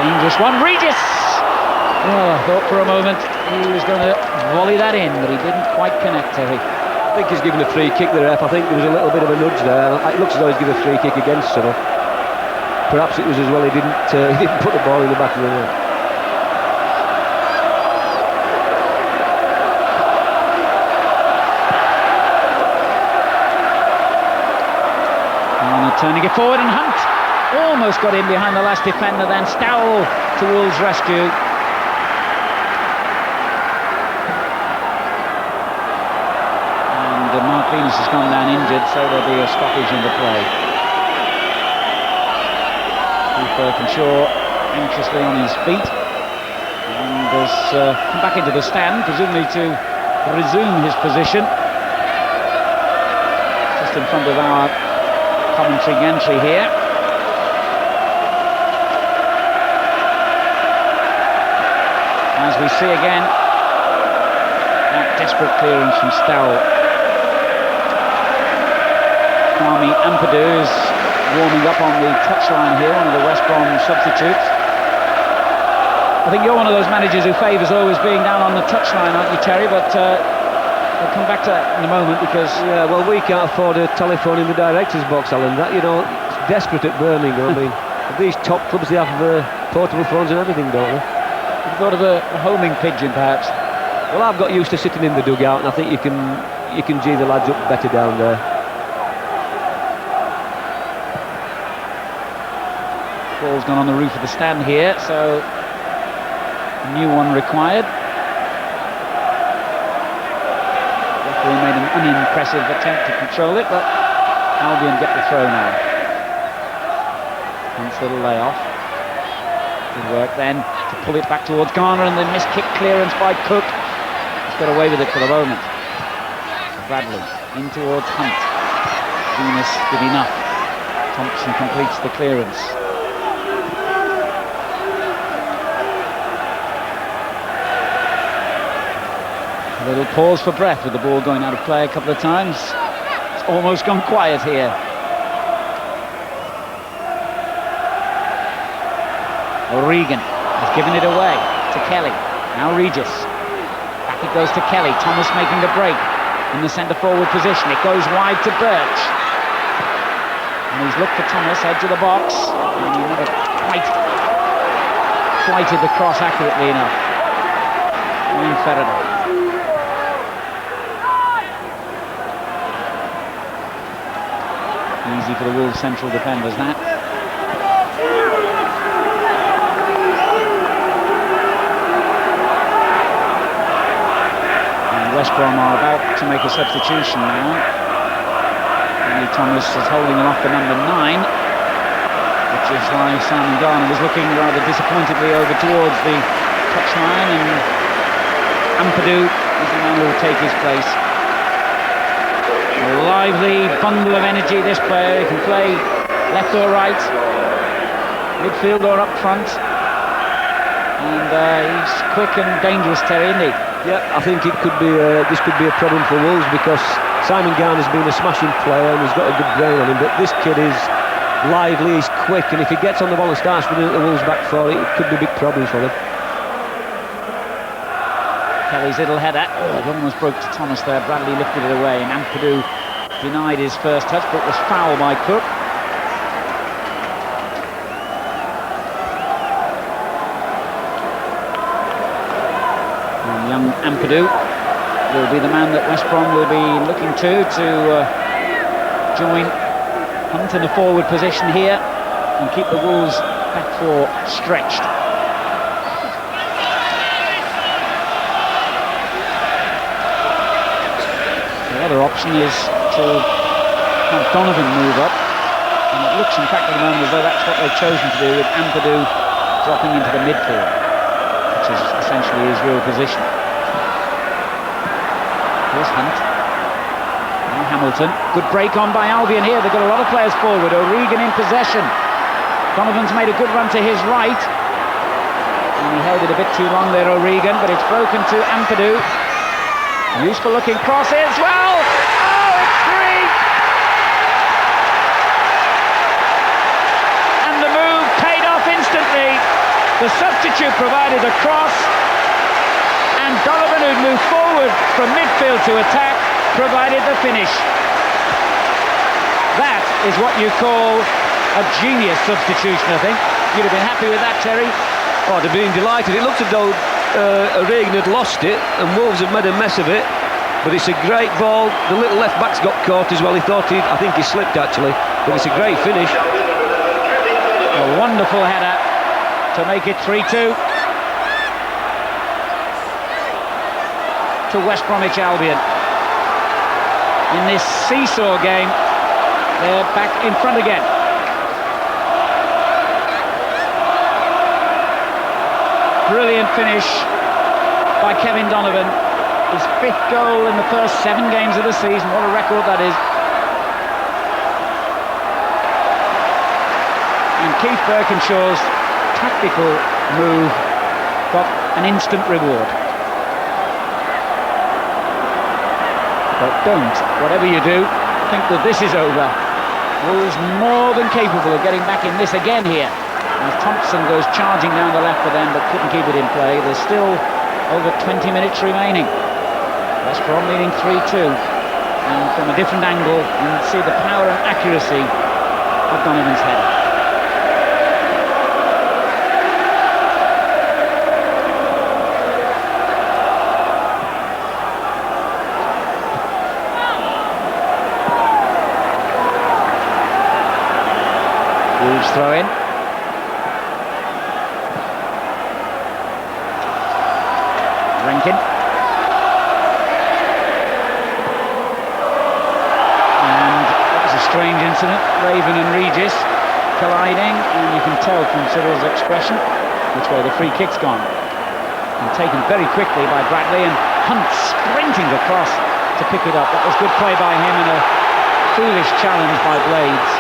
Dangerous one, Regis! Oh, I thought for a moment he was going to volley that in, but he didn't quite connect, Terry. I think he's given a free kick, the ref. I think there was a little bit of a nudge there. It looks as though he's given a free kick against Surrey. Perhaps it was as well he didn't put the ball in the back of the net. And turning it forward, and Hunt almost got in behind the last defender, then Stowell to Wolves' rescue. And Mark Venus has gone down injured, so there'll be a stoppage in the play. Keith Birkinshaw anxiously on his feet and has come back into the stand, presumably to resume his position. Just in front of our commentary gantry here. As we see again, that desperate clearance from Stowell. Kwame Ampadu is warming up on the touchline here, one of the West Brom substitutes. I think you're one of those managers who favours always being down on the touchline, aren't you, Terry? But I'll come back to that in a moment, because... Yeah, well, we can't afford a telephone in the director's box, Alan. That, you know, it's desperate at Birmingham. I mean, these top clubs, they have portable phones and everything, don't they? You've got a homing pigeon, perhaps. Well, I've got used to sitting in the dugout, and I think you can gee the lads up better down there. Ball's gone on the roof of the stand here, so a new one required. Referee made an unimpressive attempt to control it, but Albion get the throw now. Nice little layoff. Good work then to pull it back towards Garner, and the missed kick clearance by Cook. He's got away with it for the moment. Bradley in towards Hunt. Venus did enough. Thompson completes the clearance. A little pause for breath with the ball going out of play a couple of times. It's almost gone quiet here. O'Regan He's given it away to Kelly. Now Regis. Back it goes to Kelly. Thomas making the break in the centre forward position. It goes wide to Birch. And he's looked for Thomas, edge of the box. And he never quite flighted the cross accurately enough. Wayne Faraday. Easy for the Wolves central defenders, that. West Brom are about to make a substitution now. Andy Thomas is holding him off for number 9, which is why Simon Garner was looking rather disappointedly over towards the touchline, and Ampadu is the man who will take his place. A lively bundle of energy, this player. He can play left or right, midfield or up front, and he's quick and dangerous, Terry, isn't he? Yeah, I think it could be this could be a problem for Wolves, because Simon Garner's been a smashing player and he's got a good brain on him, but this kid is lively, he's quick, and if he gets on the ball and starts running at the Wolves back four, it could be big problems for them. Kelly's little header, it almost broke to Thomas there. Bradley lifted it away, and Ampadu denied his first touch, but was fouled by Cook. Young Ampadu will be the man that West Brom will be looking to join Hunt in a forward position here and keep the Wolves back four stretched. The other option is to have Donovan move up, and it looks in fact at the moment as though that's what they've chosen to do, with Ampadu dropping into the midfield, which is essentially his real position. Here's Hunt. Now Hamilton. Good break on by Albion here. They've got a lot of players forward. O'Regan in possession. Donovan's made a good run to his right. And he held it a bit too long there, O'Regan, but it's broken to Ampadu. Useful looking cross as well. Oh, it's free! And the move paid off instantly. The substitute provided the cross, and Donovan, who'd moved forward from midfield to attack, provided the finish. That is what you call a genius substitution, I think. You'd have been happy with that, Terry? Oh, they've been delighted. It looked as though Reagan had lost it and Wolves had made a mess of it, but it's a great ball. The little left back's got caught as well. I think he slipped actually, but it's a great finish. A wonderful header to make it 3-2 to West Bromwich Albion. In this seesaw game, they're back in front again. Brilliant finish by Kevin Donovan. His 5th goal in the first 7 games of the season. What a record that is. And Keith Birkinshaw's tactical move got an instant reward. But don't, whatever you do, think that this is over. Wolves more than capable of getting back in this again here. As Thompson goes charging down the left for them, but couldn't keep it in play. There's still over 20 minutes remaining. West Brom leading 3-2. And from a different angle, you can see the power and accuracy of Donovan's header. Wolves throw in. Rankin. And that was a strange incident. Raven and Regis colliding, and you can tell from Cyril's expression which way the free kick's gone. And taken very quickly by Bradley, and Hunt sprinting across to pick it up. That was good play by him, and a foolish challenge by Blades,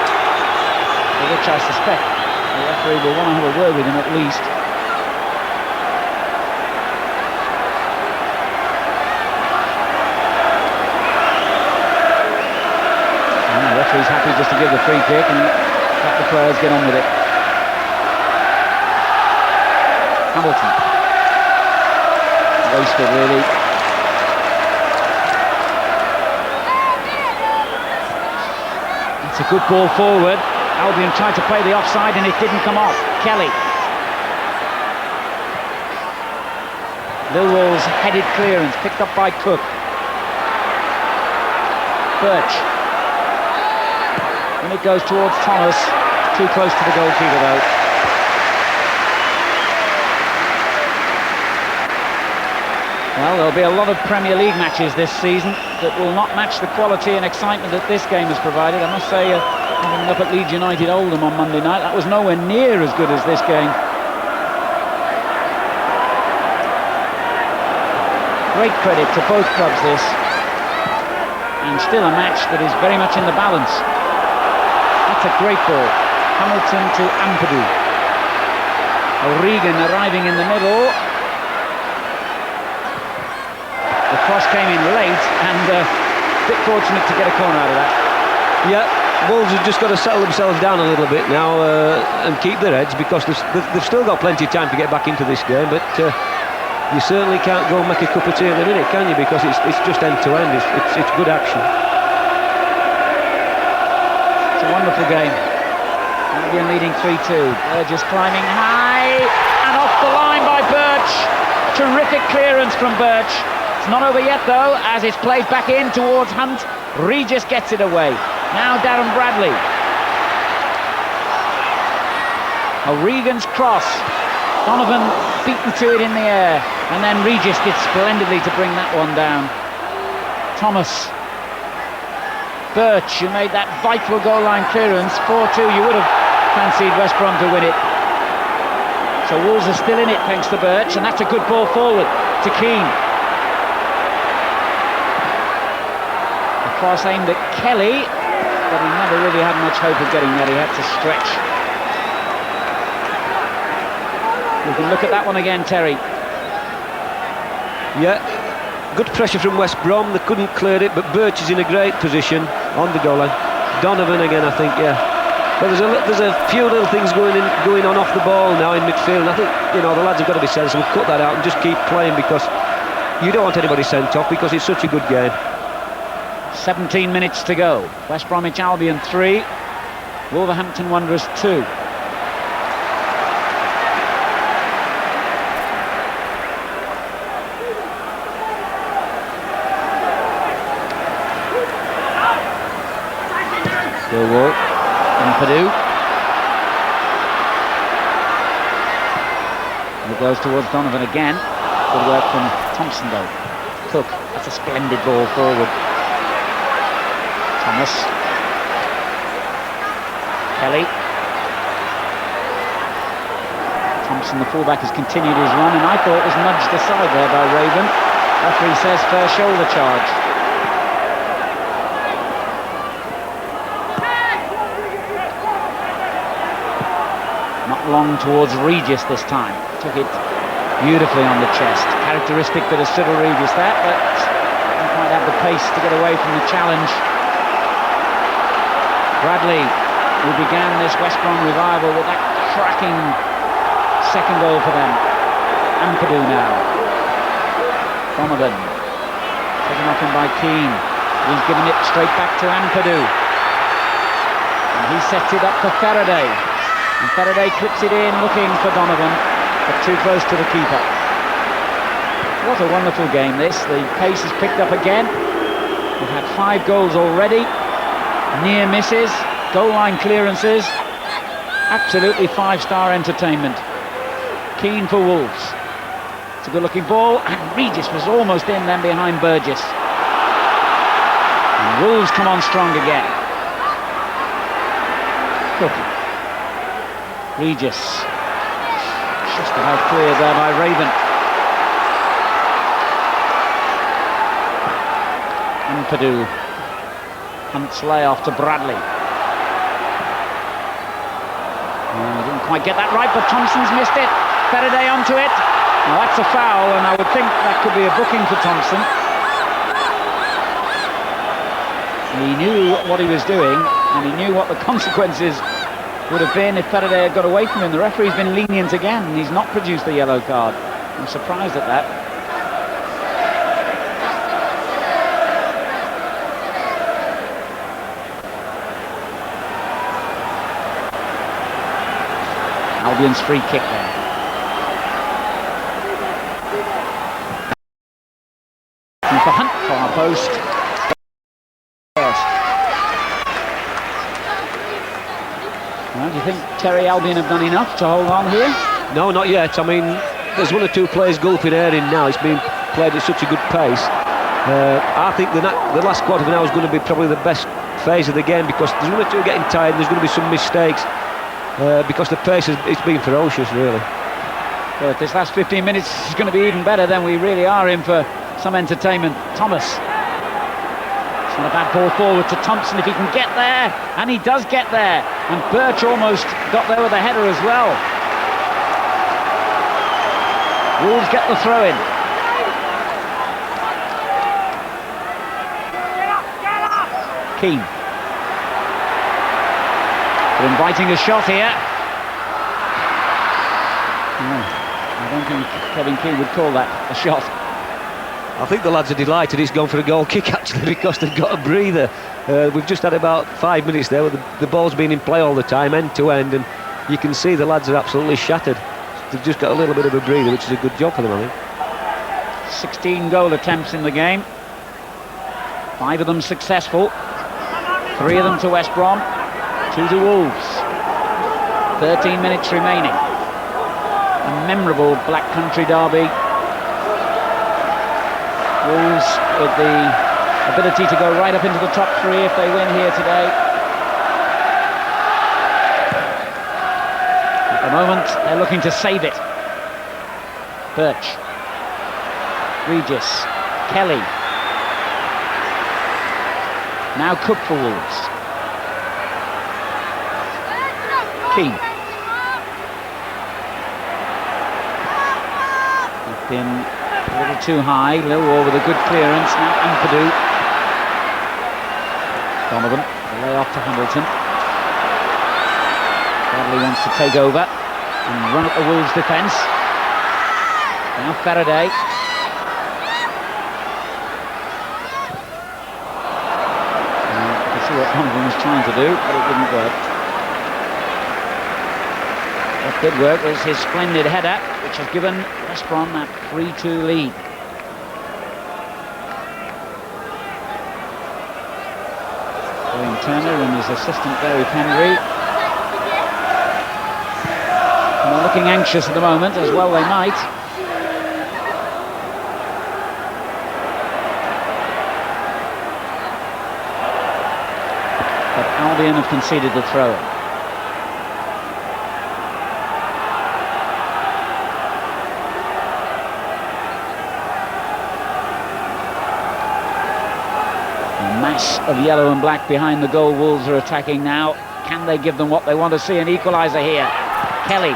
for which I suspect the referee will want to have a word with him at least. And the referee's happy just to give the free kick and let the players get on with it. Hamilton. Wasted, really. It's a good ball forward. Albion tried to play the offside and it didn't come off. Kelly. Millwall's headed clearance, picked up by Cook. Birch. And it goes towards Thomas. Too close to the goalkeeper, though. Well, there'll be a lot of Premier League matches this season that will not match the quality and excitement that this game has provided. I must say, having up at Leeds United Oldham on Monday night, that was nowhere near as good as this game. Great credit to both clubs, this. And still a match that is very much in the balance. That's a great ball. Hamilton to Ampadu. O'Regan arriving in the middle. The cross came in late and a bit fortunate to get a corner out of that. Yeah, Wolves have just got to settle themselves down a little bit now and keep their edge, because they've still got plenty of time to get back into this game, but you certainly can't go and make a cup of tea in a minute, can you? Because it's just end to end. It's good action. It's a wonderful game. Albion leading 3-2. Burgess climbing high and off the line by Birch. Terrific clearance from Birch. It's not over yet though, as it's played back in towards Hunt. Regis gets it away. Now Darren Bradley. O'Regan's cross. Donovan beaten to it in the air, and then Regis did splendidly to bring that one down. Thomas. Birch, who made that vital goal line clearance. 4-2, you would have fancied West Brom to win it. So Wolves are still in it thanks to Birch, and that's a good ball forward to Keane. A cross aimed at Kelly, but he never really had much hope of getting that. He had to stretch. We can look at that one again, Terry. Yeah, good pressure from West Brom. They couldn't clear it, but Birch is in a great position on the goal line. Donovan again, I think, yeah. But there's a few little things going on off the ball now in midfield. And I think, the lads have got to be sensible, cut that out and just keep playing, because you don't want anybody sent off, because it's such a good game. 17 minutes to go. West Bromwich Albion 3, Wolverhampton Wanderers 2. Wall, Ampadu. And it goes towards Donovan again. Good work from Thompson though. Cook, that's a splendid ball forward. Thomas. Kelly. Thompson, the fullback, has continued his run, and I thought was nudged aside there by Raven. Referee says fair shoulder charge. Long towards Regis this time. Took it beautifully on the chest. Characteristic bit of Cyril Regis that, but didn't quite have the pace to get away from the challenge. Bradley, who began this West Brom revival with that cracking second goal for them. Ampadu now. Donovan. Taken off him by Keane. He's given it straight back to Ampadu. And he sets it up for Faraday. And Faraday clips it in, looking for Donovan, but too close to the keeper. What a wonderful game this. The pace has picked up again. We've had 5 goals already. Near misses, goal line clearances. Absolutely 5-star entertainment. Keen for Wolves. It's a good looking ball, and Regis was almost in then behind Burgess. And Wolves come on strong again. Cook. Regis, just about cleared there by Raven. Ampadu, Hunt's layoff to Bradley. Didn't quite get that right, but Thompson's missed it. Faraday onto it. Now that's a foul, and I would think that could be a booking for Thompson. He knew what he was doing, and he knew what the consequences would have been if Faraday had got away from him. The referee's been lenient again, and he's not produced the yellow card. I'm surprised at that. Albion's free kick there. And for Hunt, far post. Well, do you think Terry Albion have done enough to hold on here? No, not yet. I mean, there's one or two players gulping air in now. It's been played at such a good pace. I think the last quarter of an hour is going to be probably the best phase of the game, because there's one or two getting tired and there's going to be some mistakes. Because the pace it's been ferocious, really. Well, if this last 15 minutes is going to be even better, then we really are in for some entertainment. Thomas. It's not a bad ball forward to Thompson if he can get there, and he does get there. And Birch almost got there with a header as well. Wolves get the throw in. Keane. They're inviting a shot here. No, I don't think Kevin Keane would call that a shot. I think the lads are delighted he's gone for a goal kick, actually, because they've got a breather. We've just had about 5 minutes there where the ball's been in play all the time, end to end, and you can see the lads are absolutely shattered. They've just got a little bit of a breather, which is a good job for them, I think. 16 goal attempts in the game. 5 of them successful. 3 of them to West Brom. 2 to Wolves. 13 minutes remaining. A memorable Black Country derby. Wolves with the ability to go right up into the top 3 if they win here today. At the moment, they're looking to save it. Birch. Regis. Kelly. Now Cook for Wolves. Keane. They've been a little too high. Lilwall with a good clearance. Now Ampadu. Donovan. The lay off to Hamilton. Bradley wants to take over and run at the Wolves defence. Now Faraday. You can see what Donovan was trying to do, but it didn't work. What did work was his splendid header, which has given West Brom that 3-2 lead. Owen Turner and his assistant Gary Penry. And they're looking anxious at the moment, as well they might. But Albion have conceded the throw-in. Of yellow and black behind the goal. Wolves are attacking now. Can they give them what they want to see? An equaliser here. Kelly.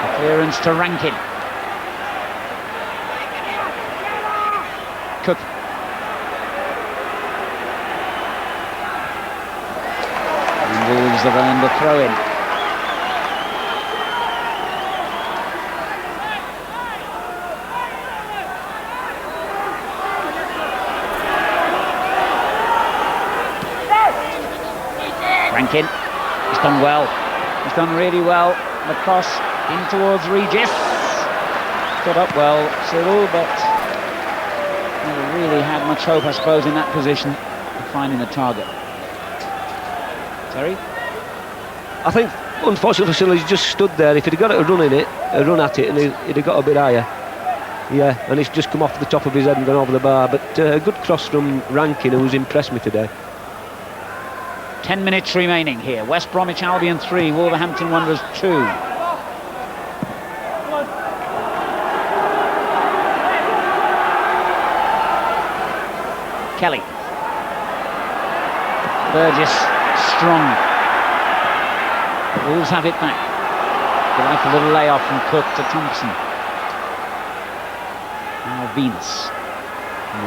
The clearance to Rankin. Cook. And Wolves have earned a throw-in. Rankin, he's done well, he's done really well. The cross in towards Regis. Got up well, Cyril, but never really had much hope, I suppose, in that position of finding the target. Terry? I think, unfortunately, Cyril, he's just stood there. If he'd have got a run at it, and he'd have got a bit higher. Yeah, and it's just come off the top of his head and gone over the bar. But a good cross from Rankin, who's impressed me today. 10 minutes remaining here. West Bromwich Albion 3, Wolverhampton Wanderers 2. Kelly. Burgess, strong. The Wolves have it back. They like a little layoff from Cook to Thompson. Now Venus.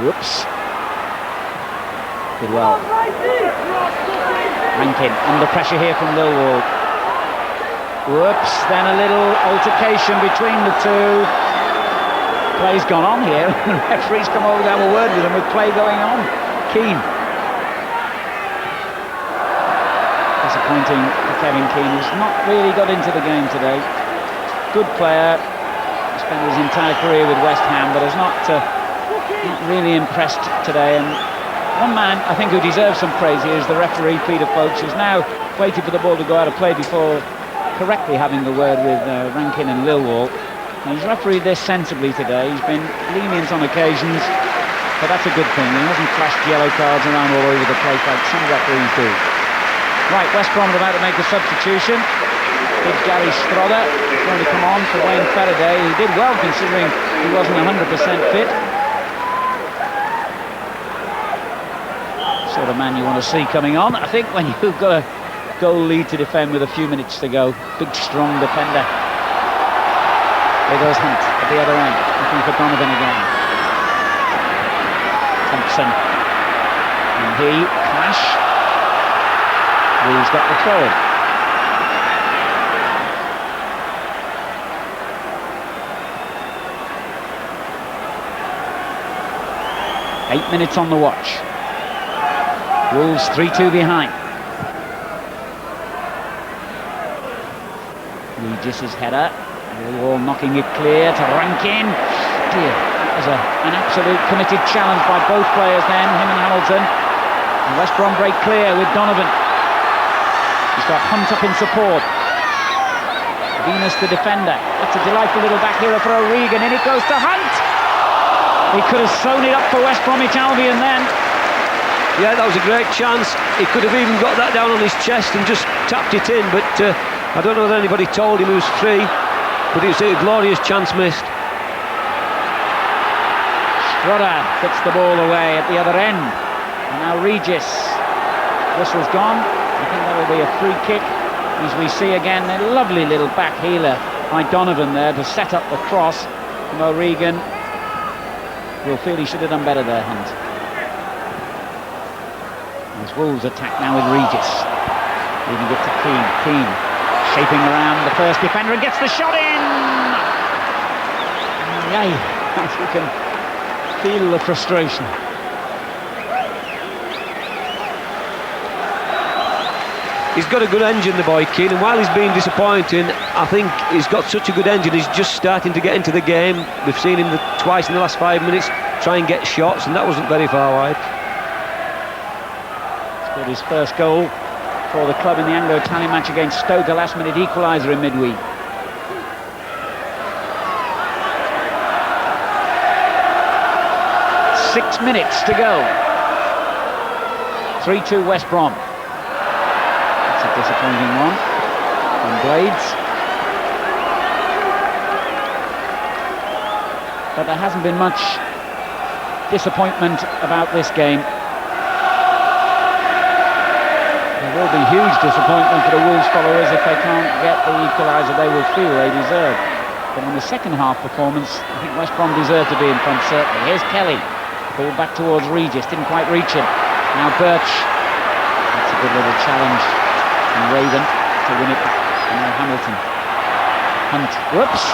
Whoops. Did well. Rankin under pressure here from Millwall. Whoops, then a little altercation between the two. Play's gone on here. The referee's come over to have a word with him with play going on. Keane. Disappointing for Kevin Keane, who's not really got into the game today. Good player. Spent his entire career with West Ham, but has not really impressed today. And one man I think who deserves some praise here is the referee, Peter Folkes, who's now waiting for the ball to go out of play before correctly having the word with Rankin and Millwall. And he's refereed this sensibly today. He's been lenient on occasions, but that's a good thing. He hasn't flashed yellow cards around all over the place like some referees do. Right, West Brom are about to make a substitution. Big Gary Strother is going to come on for Wayne Faraday. He did well considering he wasn't 100% fit. Sort of man you want to see coming on, I think, when you've got a goal lead to defend with a few minutes to go. Big, strong defender. There goes Hunt at the other end, looking for Donovan again. Thompson. And he, Clash. He's got the throw in. Eight minutes on the watch. Wolves 3-2 behind. Regis' header. Millwall knocking it clear to Rankin. Dear, that was an absolute committed challenge by both players then, him and Hamilton. And West Brom break clear with Donovan. He's got Hunt up in support. Venus the defender. That's a delightful little back hero for O'Regan, and it goes to Hunt. He could have sewn it up for West Bromwich Albion then. Yeah, that was a great chance. He could have even got that down on his chest and just tapped it in, but I don't know that anybody told him he was free, but it was a glorious chance missed. Strother puts the ball away at the other end. And now Regis. Whistle's gone. I think that will be a free kick. As we see again, a lovely little back healer by Donovan there to set up the cross from O'Regan. Will feel he should have done better there, Hunt. As Wolves attack now with Regis. Leaving it to Keane. Keane shaping around the first defender and gets the shot in! Yay! You can feel the frustration. He's got a good engine, the boy Keane, and while he's been disappointing, I think he's got such a good engine. He's just starting to get into the game. We've seen him twice in the last 5 minutes try and get shots, and that wasn't very far wide. Scored his first goal for the club in the Anglo-Italian match against Stoke, a last-minute equaliser in midweek. Six minutes to go. 3-2 West Brom. That's a disappointing one from Blades. But there hasn't been much disappointment about this game. There will be huge disappointment for the Wolves followers if they can't get the equaliser they will feel they deserve. But in the second half performance, I think West Brom deserved to be in front, certainly. Here's Kelly. Ball back towards Regis, didn't quite reach him. Now Birch. That's a good little challenge from Raven to win it. And now Hamilton. Hunt. Whoops!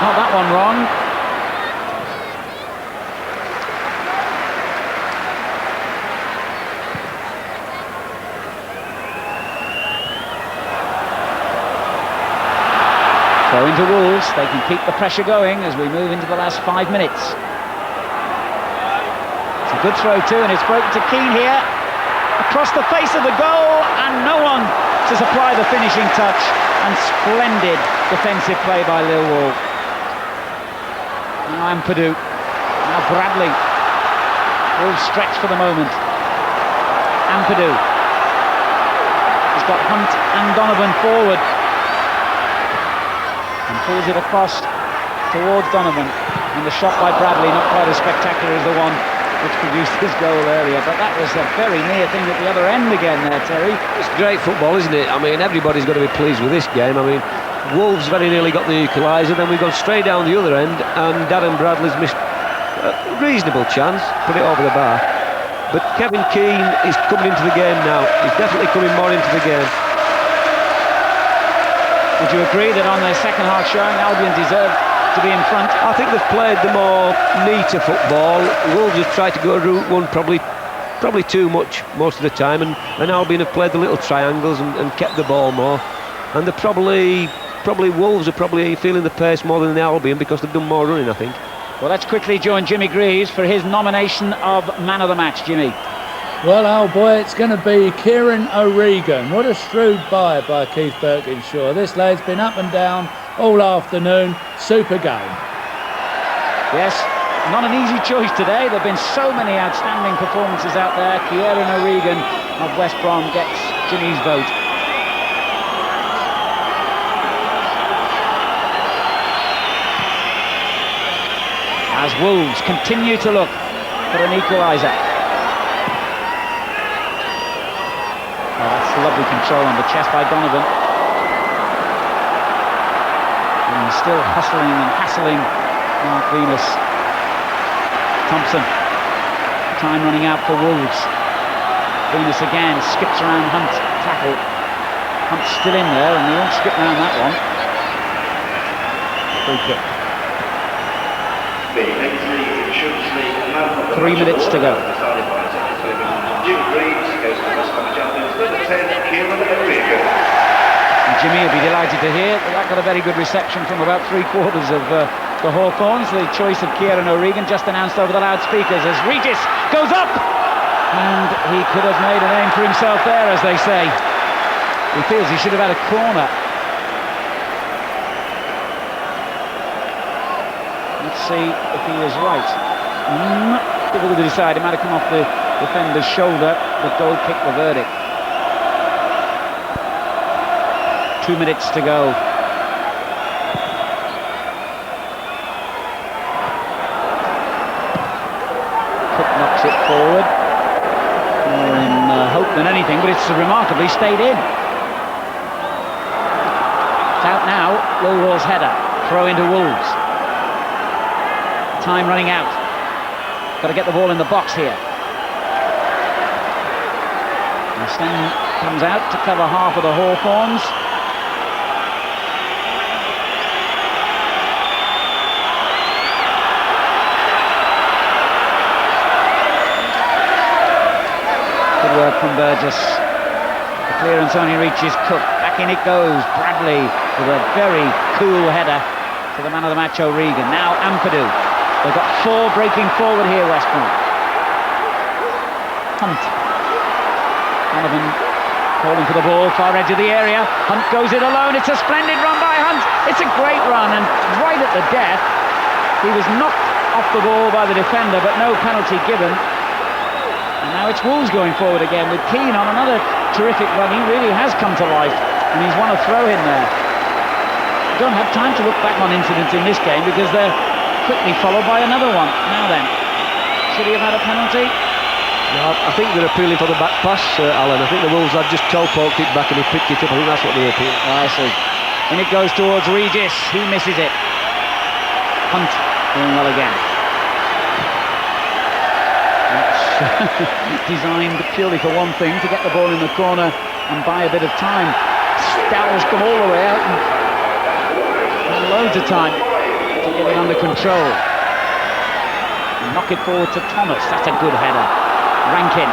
Got that one wrong. Throw into Wolves. They can keep the pressure going as we move into the last 5 minutes. Good throw too, and it's broken to Keane here, across the face of the goal, and no one to supply the finishing touch, and splendid defensive play by Millwall. Now Ampadu, now Bradley. Wolves stretch for the moment. Ampadu. He's got Hunt and Donovan forward, and pulls it across towards Donovan, and the shot by Bradley, not quite as spectacular as the one which produced his goal earlier, but that was a very near thing at the other end again there, Terry. It's great football, isn't it? I mean, everybody's got to be pleased with this game. I mean, Wolves very nearly got the equaliser, then we've gone straight down the other end, and Darren Bradley's missed a reasonable chance, put it over the bar. But Kevin Keane is coming into the game now. He's definitely coming more into the game. Would you agree that on their second half showing, Albion deserved to be in front? I think they've played the more neater football. Wolves have tried to go route one probably too much most of the time, and Albion have played the little triangles and kept the ball more. And they're probably Wolves are probably feeling the pace more than the Albion because they've done more running, I think. Well, let's quickly join Jimmy Greaves for his nomination of man of the match. Jimmy. Well, old boy, it's going to be Kieran O'Regan. What a shrewd buy by Keith Birkinshaw. This lad's been up and down all afternoon. Super game. Yes, not an easy choice today. There have been so many outstanding performances out there. Kieran O'Regan of West Brom gets Jimmy's vote. As Wolves continue to look for an equaliser. Oh, that's lovely control on the chest by Donovan. And he's still hustling and hassling Mark Venus. Thompson. Time running out for Wolves. Venus again skips around Hunt. Tackle. Hunt's still in there and they won't skip around that one. Free kick. 3 minutes to go. And Jimmy will be delighted to hear that got a very good reception from about 3/4 of the Hawthorns. The choice of Kieran O'Regan just announced over the loudspeakers as Regis goes up, and he could have made a name for himself there, as they say. He feels he should have had a corner. Let's see if he is right. Difficult to decide. It might have come off the defender's shoulder, but goal kicked the verdict. 2 minutes to go. Cook knocks it forward. More in hope than anything, but it's remarkably stayed in. It's out now. Lowell's header. Throw into Wolves. Time running out. Got to get the ball in the box here. And Sten comes out to cover half of the Hawthorns. Good work from Burgess. The clearance only reaches Cook. Back in it goes. Bradley with a very cool header to the man of the match, O'Regan. Now Ampadu. They've got 4 breaking forward here, West Brom. Hunt. Donovan calling for the ball, far edge of the area. Hunt goes it alone. It's a splendid run by Hunt. It's a great run, and right at the death, he was knocked off the ball by the defender, but no penalty given. And now it's Wolves going forward again with Keane on another terrific run. He really has come to life, and he's won a throw in there. Don't have time to look back on incidents in this game because they're quickly followed by another one. Now then, should he have had a penalty? No, I think they're appealing for the back pass, Alan. I think the Wolves had just toe poked it back and he picked it up. I think that's what they're appealing. Oh, I see. And it goes towards Regis. He misses it. Hunt doing well again. That's designed purely for one thing, to get the ball in the corner and buy a bit of time. Stowell's come all the way out and loads of time to get it under control. And knock it forward to Thomas. That's a good header. Rankin.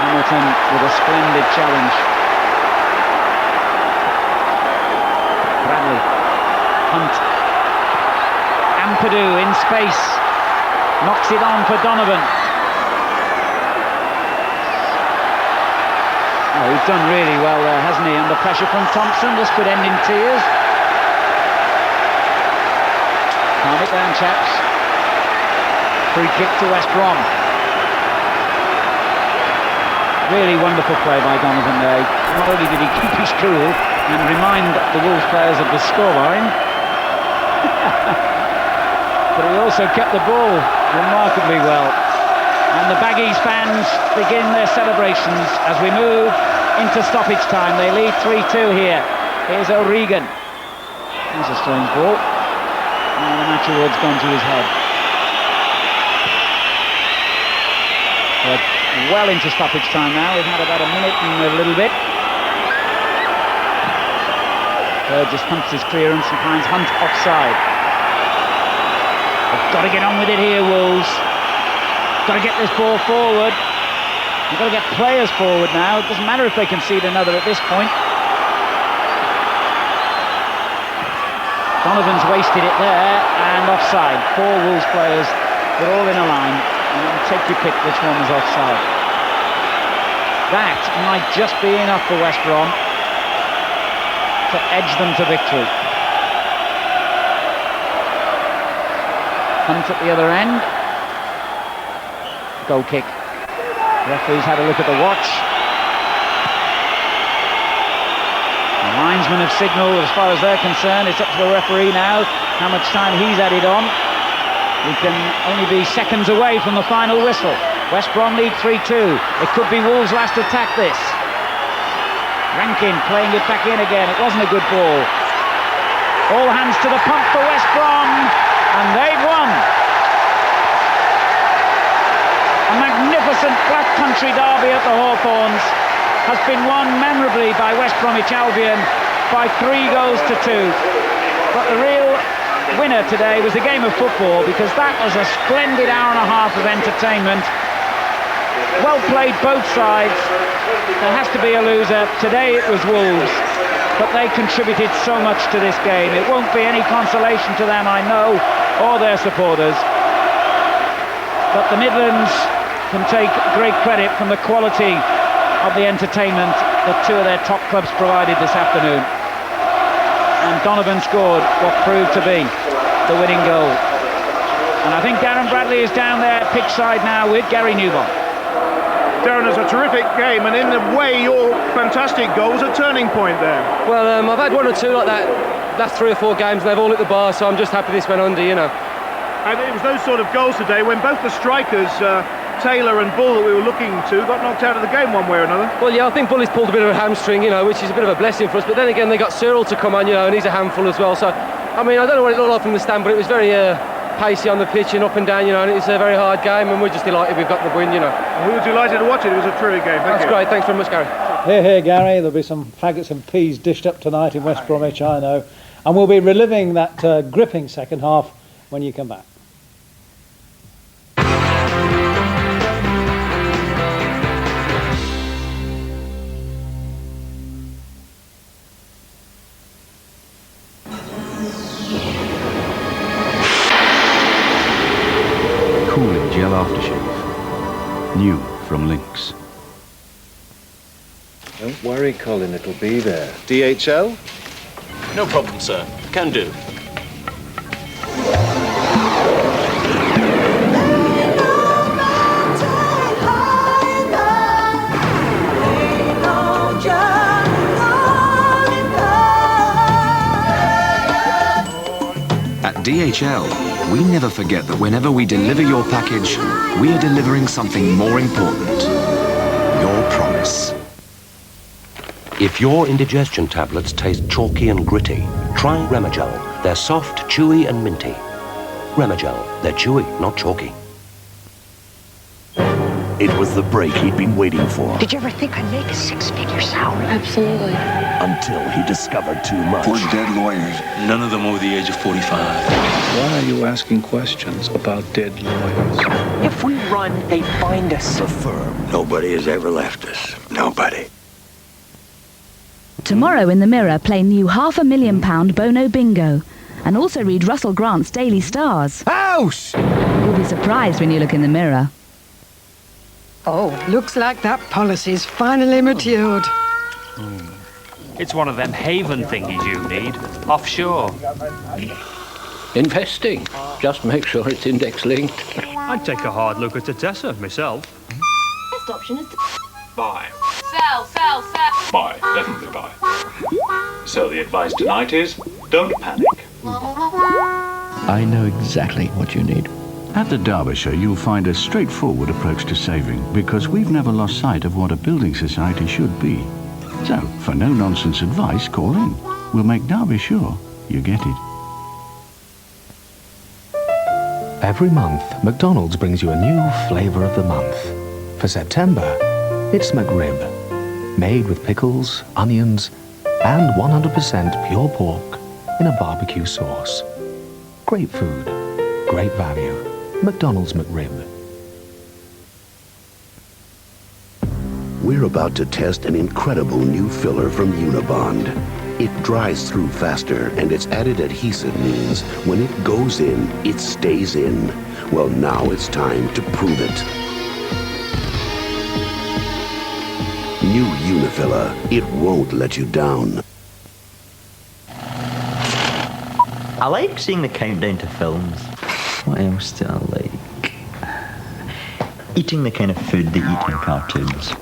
Hamilton with a splendid challenge. Bradley. Hunt. Ampadu in space. Knocks it on for Donovan. Oh, he's done really well there, hasn't he? Under pressure from Thompson. This could end in tears. Calm it down, chaps. Free kick to West Brom. Really wonderful play by Donovan there. Not only did he keep his cool and remind the Wolves players of the scoreline, but he also kept the ball remarkably well. And the Baggies fans begin their celebrations as we move into stoppage time. They lead 3-2 here. Here's O'Regan. That's a strange ball. And the match award's gone to his head. We're well into stoppage time now. We've had about a minute and a little bit. Burgess hunts his clearance and finds Hunt offside. They've got to get on with it here, Wolves. Got to get this ball forward. You've got to get players forward now. It doesn't matter if they concede another at this point. Donovan's wasted it there, and offside. 4 Wolves players, they're all in a line, and you take your pick which one was offside. That might just be enough for West Brom to edge them to victory. Hunt at the other end. Goal kick. Referee's had a look at the watch. The linesmen have signalled, as far as they're concerned. It's up to the referee now how much time he's added on. We can only be seconds away from the final whistle. West Brom lead 3-2. It could be Wolves' last attack, this. Rankin playing it back in again. It wasn't a good ball. All hands to the pump for West Brom, and they've won. A magnificent flat country derby at the Hawthorns has been won memorably by West Bromwich Albion by 3 goals to 2. But the real winner today was the game of football, because that was a splendid hour and a half of entertainment. Well played both sides. There has to be a loser. Today it was Wolves, but they contributed so much to this game. It won't be any consolation to them, I know, or their supporters. But the Midlands can take great credit from the quality of the entertainment that 2 of their top clubs provided this afternoon. And Donovan scored what proved to be the winning goal. And I think Darren Bradley is down there pitch side now with Gary Newbon. Darren, it's a terrific game, and in a way your fantastic goal was a turning point there. Well, I've had 1 or 2 like that last 3 or 4 games, and they've all hit the bar, so I'm just happy this went under, you know. And it was those sort of goals today when both the strikers, Taylor and Bull, that we were looking to, got knocked out of the game one way or another. Well, yeah, I think Bully's pulled a bit of a hamstring, you know, which is a bit of a blessing for us. But then again, they got Cyril to come on, you know, and he's a handful as well. So, I mean, I don't know what it looked like from the stand, but it was very pacey on the pitch and up and down, you know, and it's a very hard game, and we're just delighted we've got the win, you know. We were delighted to watch it. It was a terrific game. That's great. Thanks very much, Gary. Here, here, Gary. There'll be some faggots and peas dished up tonight in West Bromwich, I know. And we'll be reliving that gripping second half when you come back. Cooling gel aftershave. New from Lynx. Don't worry, Colin, it'll be there. DHL? No problem, sir. Can do. At DHL, we never forget that whenever we deliver your package, we are delivering something more important. Your promise. If your indigestion tablets taste chalky and gritty, try Remigel. They're soft, chewy and minty. Remigel. They're chewy, not chalky. It was the break he'd been waiting for. Did you ever think I'd make a 6-figure salary? Absolutely. Until he discovered too much. 4 dead lawyers. None of them over the age of 45. Why are you asking questions about dead lawyers? If we run, they find us. The firm. Nobody has ever left us. Nobody. Tomorrow in the Mirror, play new £500,000 Bono Bingo. And also read Russell Grant's Daily Stars. House! You'll be surprised when you look in the mirror. Oh, looks like that policy's finally matured. It's one of them haven thingies you need, offshore. Investing. Just make sure it's index linked. I'd take a hard look at Tessa myself. Best option is to Buy. sell. Buy. Definitely buy. So the advice tonight is, don't panic. I know exactly what you need. At the Derbyshire, you'll find a straightforward approach to saving, because we've never lost sight of what a building society should be. So, for no-nonsense advice, call in. We'll make Derby sure you get it. Every month, McDonald's brings you a new flavour of the month. For September, it's McRib, made with pickles, onions, and 100% pure pork in a barbecue sauce. Great food, great value. McDonald's McRib. We're about to test an incredible new filler from Unibond. It dries through faster, and its added adhesive means when it goes in, it stays in. Well, now it's time to prove it. New Unifiller. It won't let you down. I like seeing the countdown to films. What else do I like? Eating the kind of food they eat in cartoons.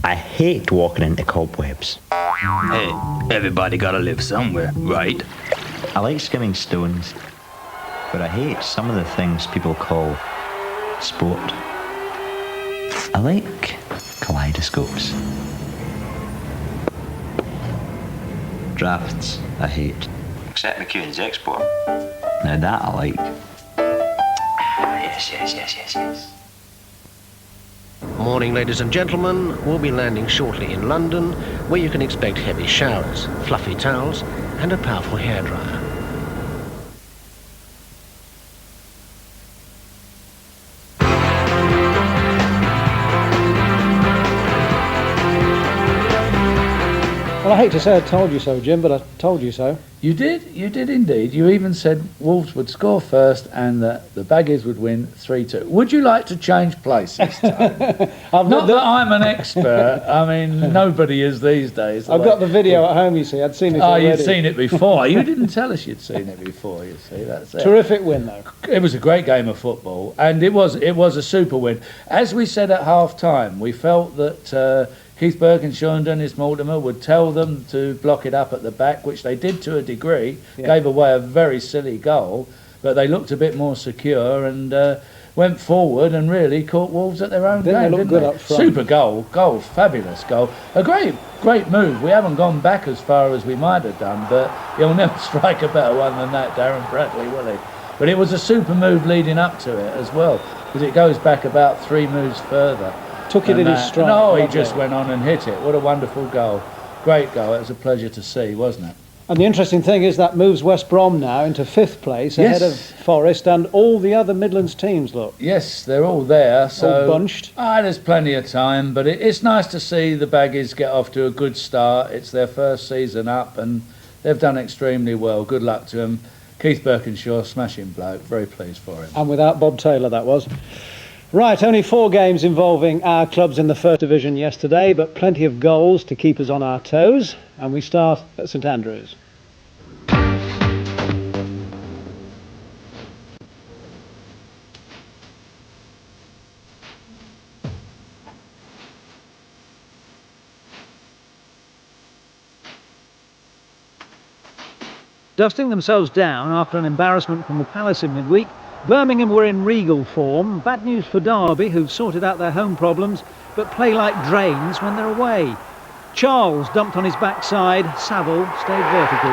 I hate walking into cobwebs. Hey, everybody gotta live somewhere, right? I like skimming stones, but I hate some of the things people call sport. I like kaleidoscopes. Drafts, I hate. Except McEwen's export. Now that I like. Yes. Morning, ladies and gentlemen. We'll be landing shortly in London, where you can expect heavy showers, fluffy towels, and a powerful hairdryer. Well, I hate to say I told you so, Jim, but I told you so. You did indeed. You even said Wolves would score first and that the Baggies would win 3-2. Would you like to change places? Not that I'm an expert. I mean, nobody is these days. I've got the video at home, you see. I'd seen it already. You'd seen it before. You didn't tell us you'd seen it before, you see. That's it. Terrific win, though. It was a great game of football, and it was a super win. As we said at half-time, we felt that Keith Birkinshaw and Dennis Mortimer would tell them to block it up at the back, which they did to a degree, gave away a very silly goal, but they looked a bit more secure and went forward and really caught Wolves at their own game, they look good up front. Super goal, fabulous goal. A great move. We haven't gone back as far as we might have done, but he'll never strike a better one than that, Darren Bradley, will he? But it was a super move leading up to it as well, because it goes back about 3 moves further. Took it in his stride. No, he just went on and hit it. What a wonderful goal. Great goal. It was a pleasure to see, wasn't it? And the interesting thing is that moves West Brom now into 5th place ahead of Forest and all the other Midlands teams, look. Yes, they're all there. So, all bunched. There's plenty of time, but it's nice to see the Baggies get off to a good start. It's their first season up and they've done extremely well. Good luck to them. Keith Birkinshaw, smashing bloke. Very pleased for him. And without Bob Taylor, that was. Right, only 4 games involving our clubs in the First Division yesterday, but plenty of goals to keep us on our toes. And we start at St Andrews. Dusting themselves down after an embarrassment from the Palace in midweek, Birmingham were in regal form. Bad news for Derby, who've sorted out their home problems, but play like drains when they're away. Charles dumped on his backside, Saville stayed vertical.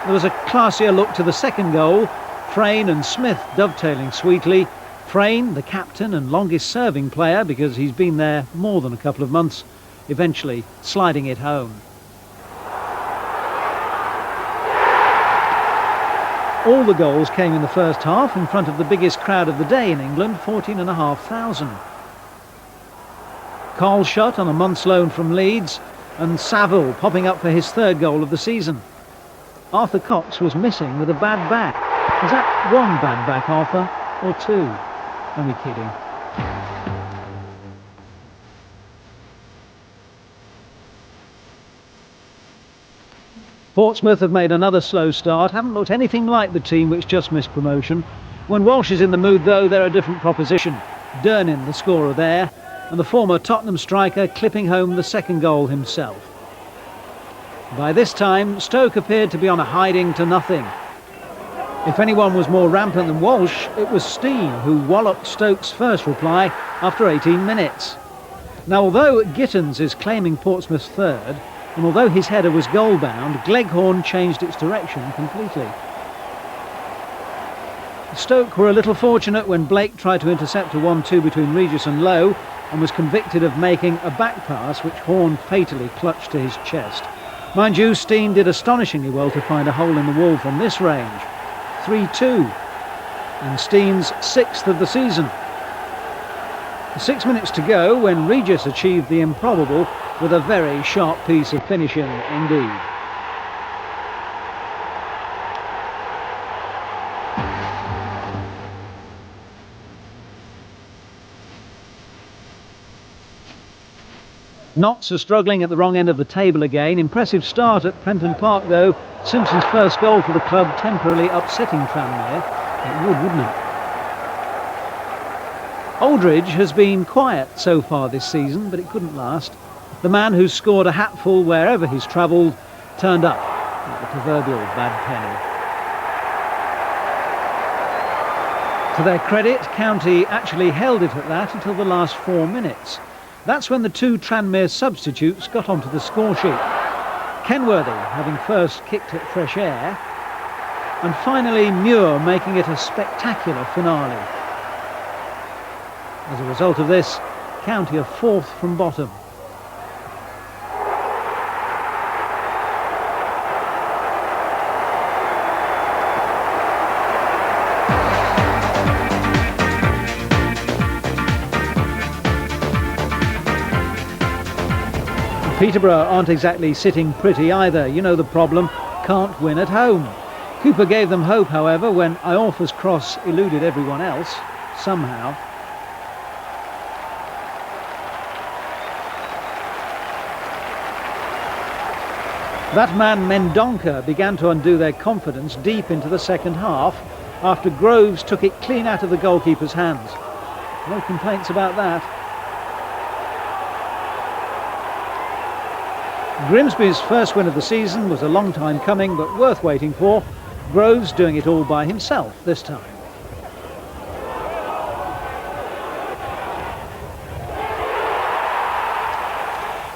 There was a classier look to the second goal, Frayne and Smith dovetailing sweetly. Frayne, the captain and longest serving player because he's been there more than a couple of months, eventually sliding it home. All the goals came in the first half in front of the biggest crowd of the day in England, 14,500. Carl Shutt on a month's loan from Leeds, and Saville popping up for his 3rd goal of the season. Arthur Cox was missing with a bad back. Was that 1 bad back, Arthur, or 2? Only kidding. Portsmouth have made another slow start, haven't looked anything like the team which just missed promotion. When Walsh is in the mood though, they're a different proposition. Darren, the scorer there, and the former Tottenham striker clipping home the 2nd goal himself. By this time, Stoke appeared to be on a hiding to nothing. If anyone was more rampant than Walsh, it was Steen, who walloped Stoke's first reply after 18 minutes. Now, although Gittins is claiming Portsmouth's 3rd, and although his header was goal-bound, Gleghorn changed its direction completely. Stoke were a little fortunate when Blake tried to intercept a 1-2 between Regis and Lowe and was convicted of making a back pass which Horn fatally clutched to his chest. Mind you, Steen did astonishingly well to find a hole in the wall from this range. 3-2, and Steen's 6th of the season. 6 minutes to go when Regis achieved the improbable with a very sharp piece of finishing indeed. Notts are struggling at the wrong end of the table again. Impressive start at Prenton Park though. Simpson's first goal for the club temporarily upsetting Tranmere. It would, wouldn't it? Aldridge has been quiet so far this season, but it couldn't last. The man who's scored a hatful wherever he's travelled turned up at the proverbial bad penny. To their credit, County actually held it at that until the last 4 minutes. That's when the two Tranmere substitutes got onto the score sheet. Kenworthy having first kicked at fresh air, and finally Muir making it a spectacular finale. As a result of this, County are 4th from bottom. Peterborough aren't exactly sitting pretty either. You know the problem, can't win at home. Cooper gave them hope, however, when Iorfa's cross eluded everyone else, somehow. That man Mendonca began to undo their confidence deep into the second half after Groves took it clean out of the goalkeeper's hands. No complaints about that. Grimsby's first win of the season was a long time coming, but worth waiting for. Groves doing it all by himself this time.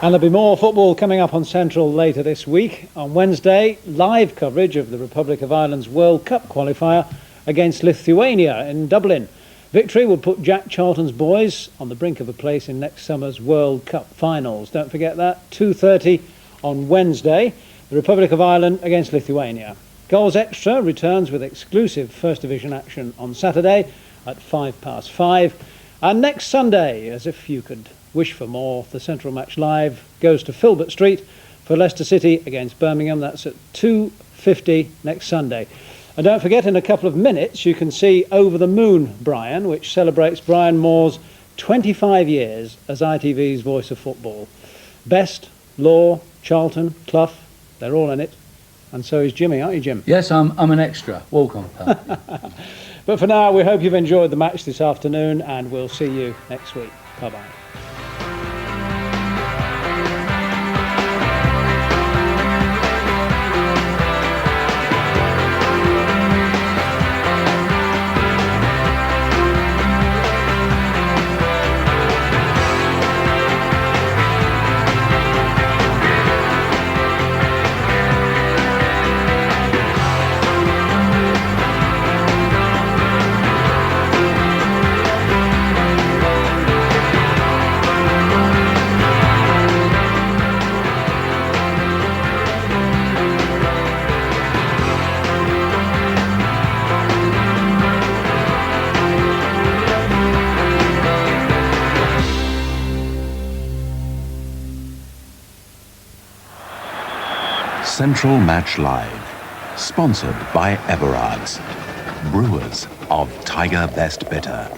And there'll be more football coming up on Central later this week. On Wednesday, live coverage of the Republic of Ireland's World Cup qualifier against Lithuania in Dublin. Victory will put Jack Charlton's boys on the brink of a place in next summer's World Cup finals. Don't forget that, 2:30 on Wednesday, the Republic of Ireland against Lithuania. Goals Extra returns with exclusive First Division action on Saturday at 5:05. And next Sunday, as if you could wish for more, the Central Match Live goes to Filbert Street for Leicester City against Birmingham. That's at 2:50 next Sunday. And don't forget, in a couple of minutes, you can see Over the Moon, Brian, which celebrates Brian Moore's 25 years as ITV's voice of football. Best, Law, Charlton, Clough, they're all in it. And so is Jimmy, aren't you, Jim? Yes, I'm an extra. Walk on, pal. But for now, we hope you've enjoyed the match this afternoon, and we'll see you next week. Bye-bye. Central Match Live, sponsored by Everard's, brewers of Tiger Best Bitter.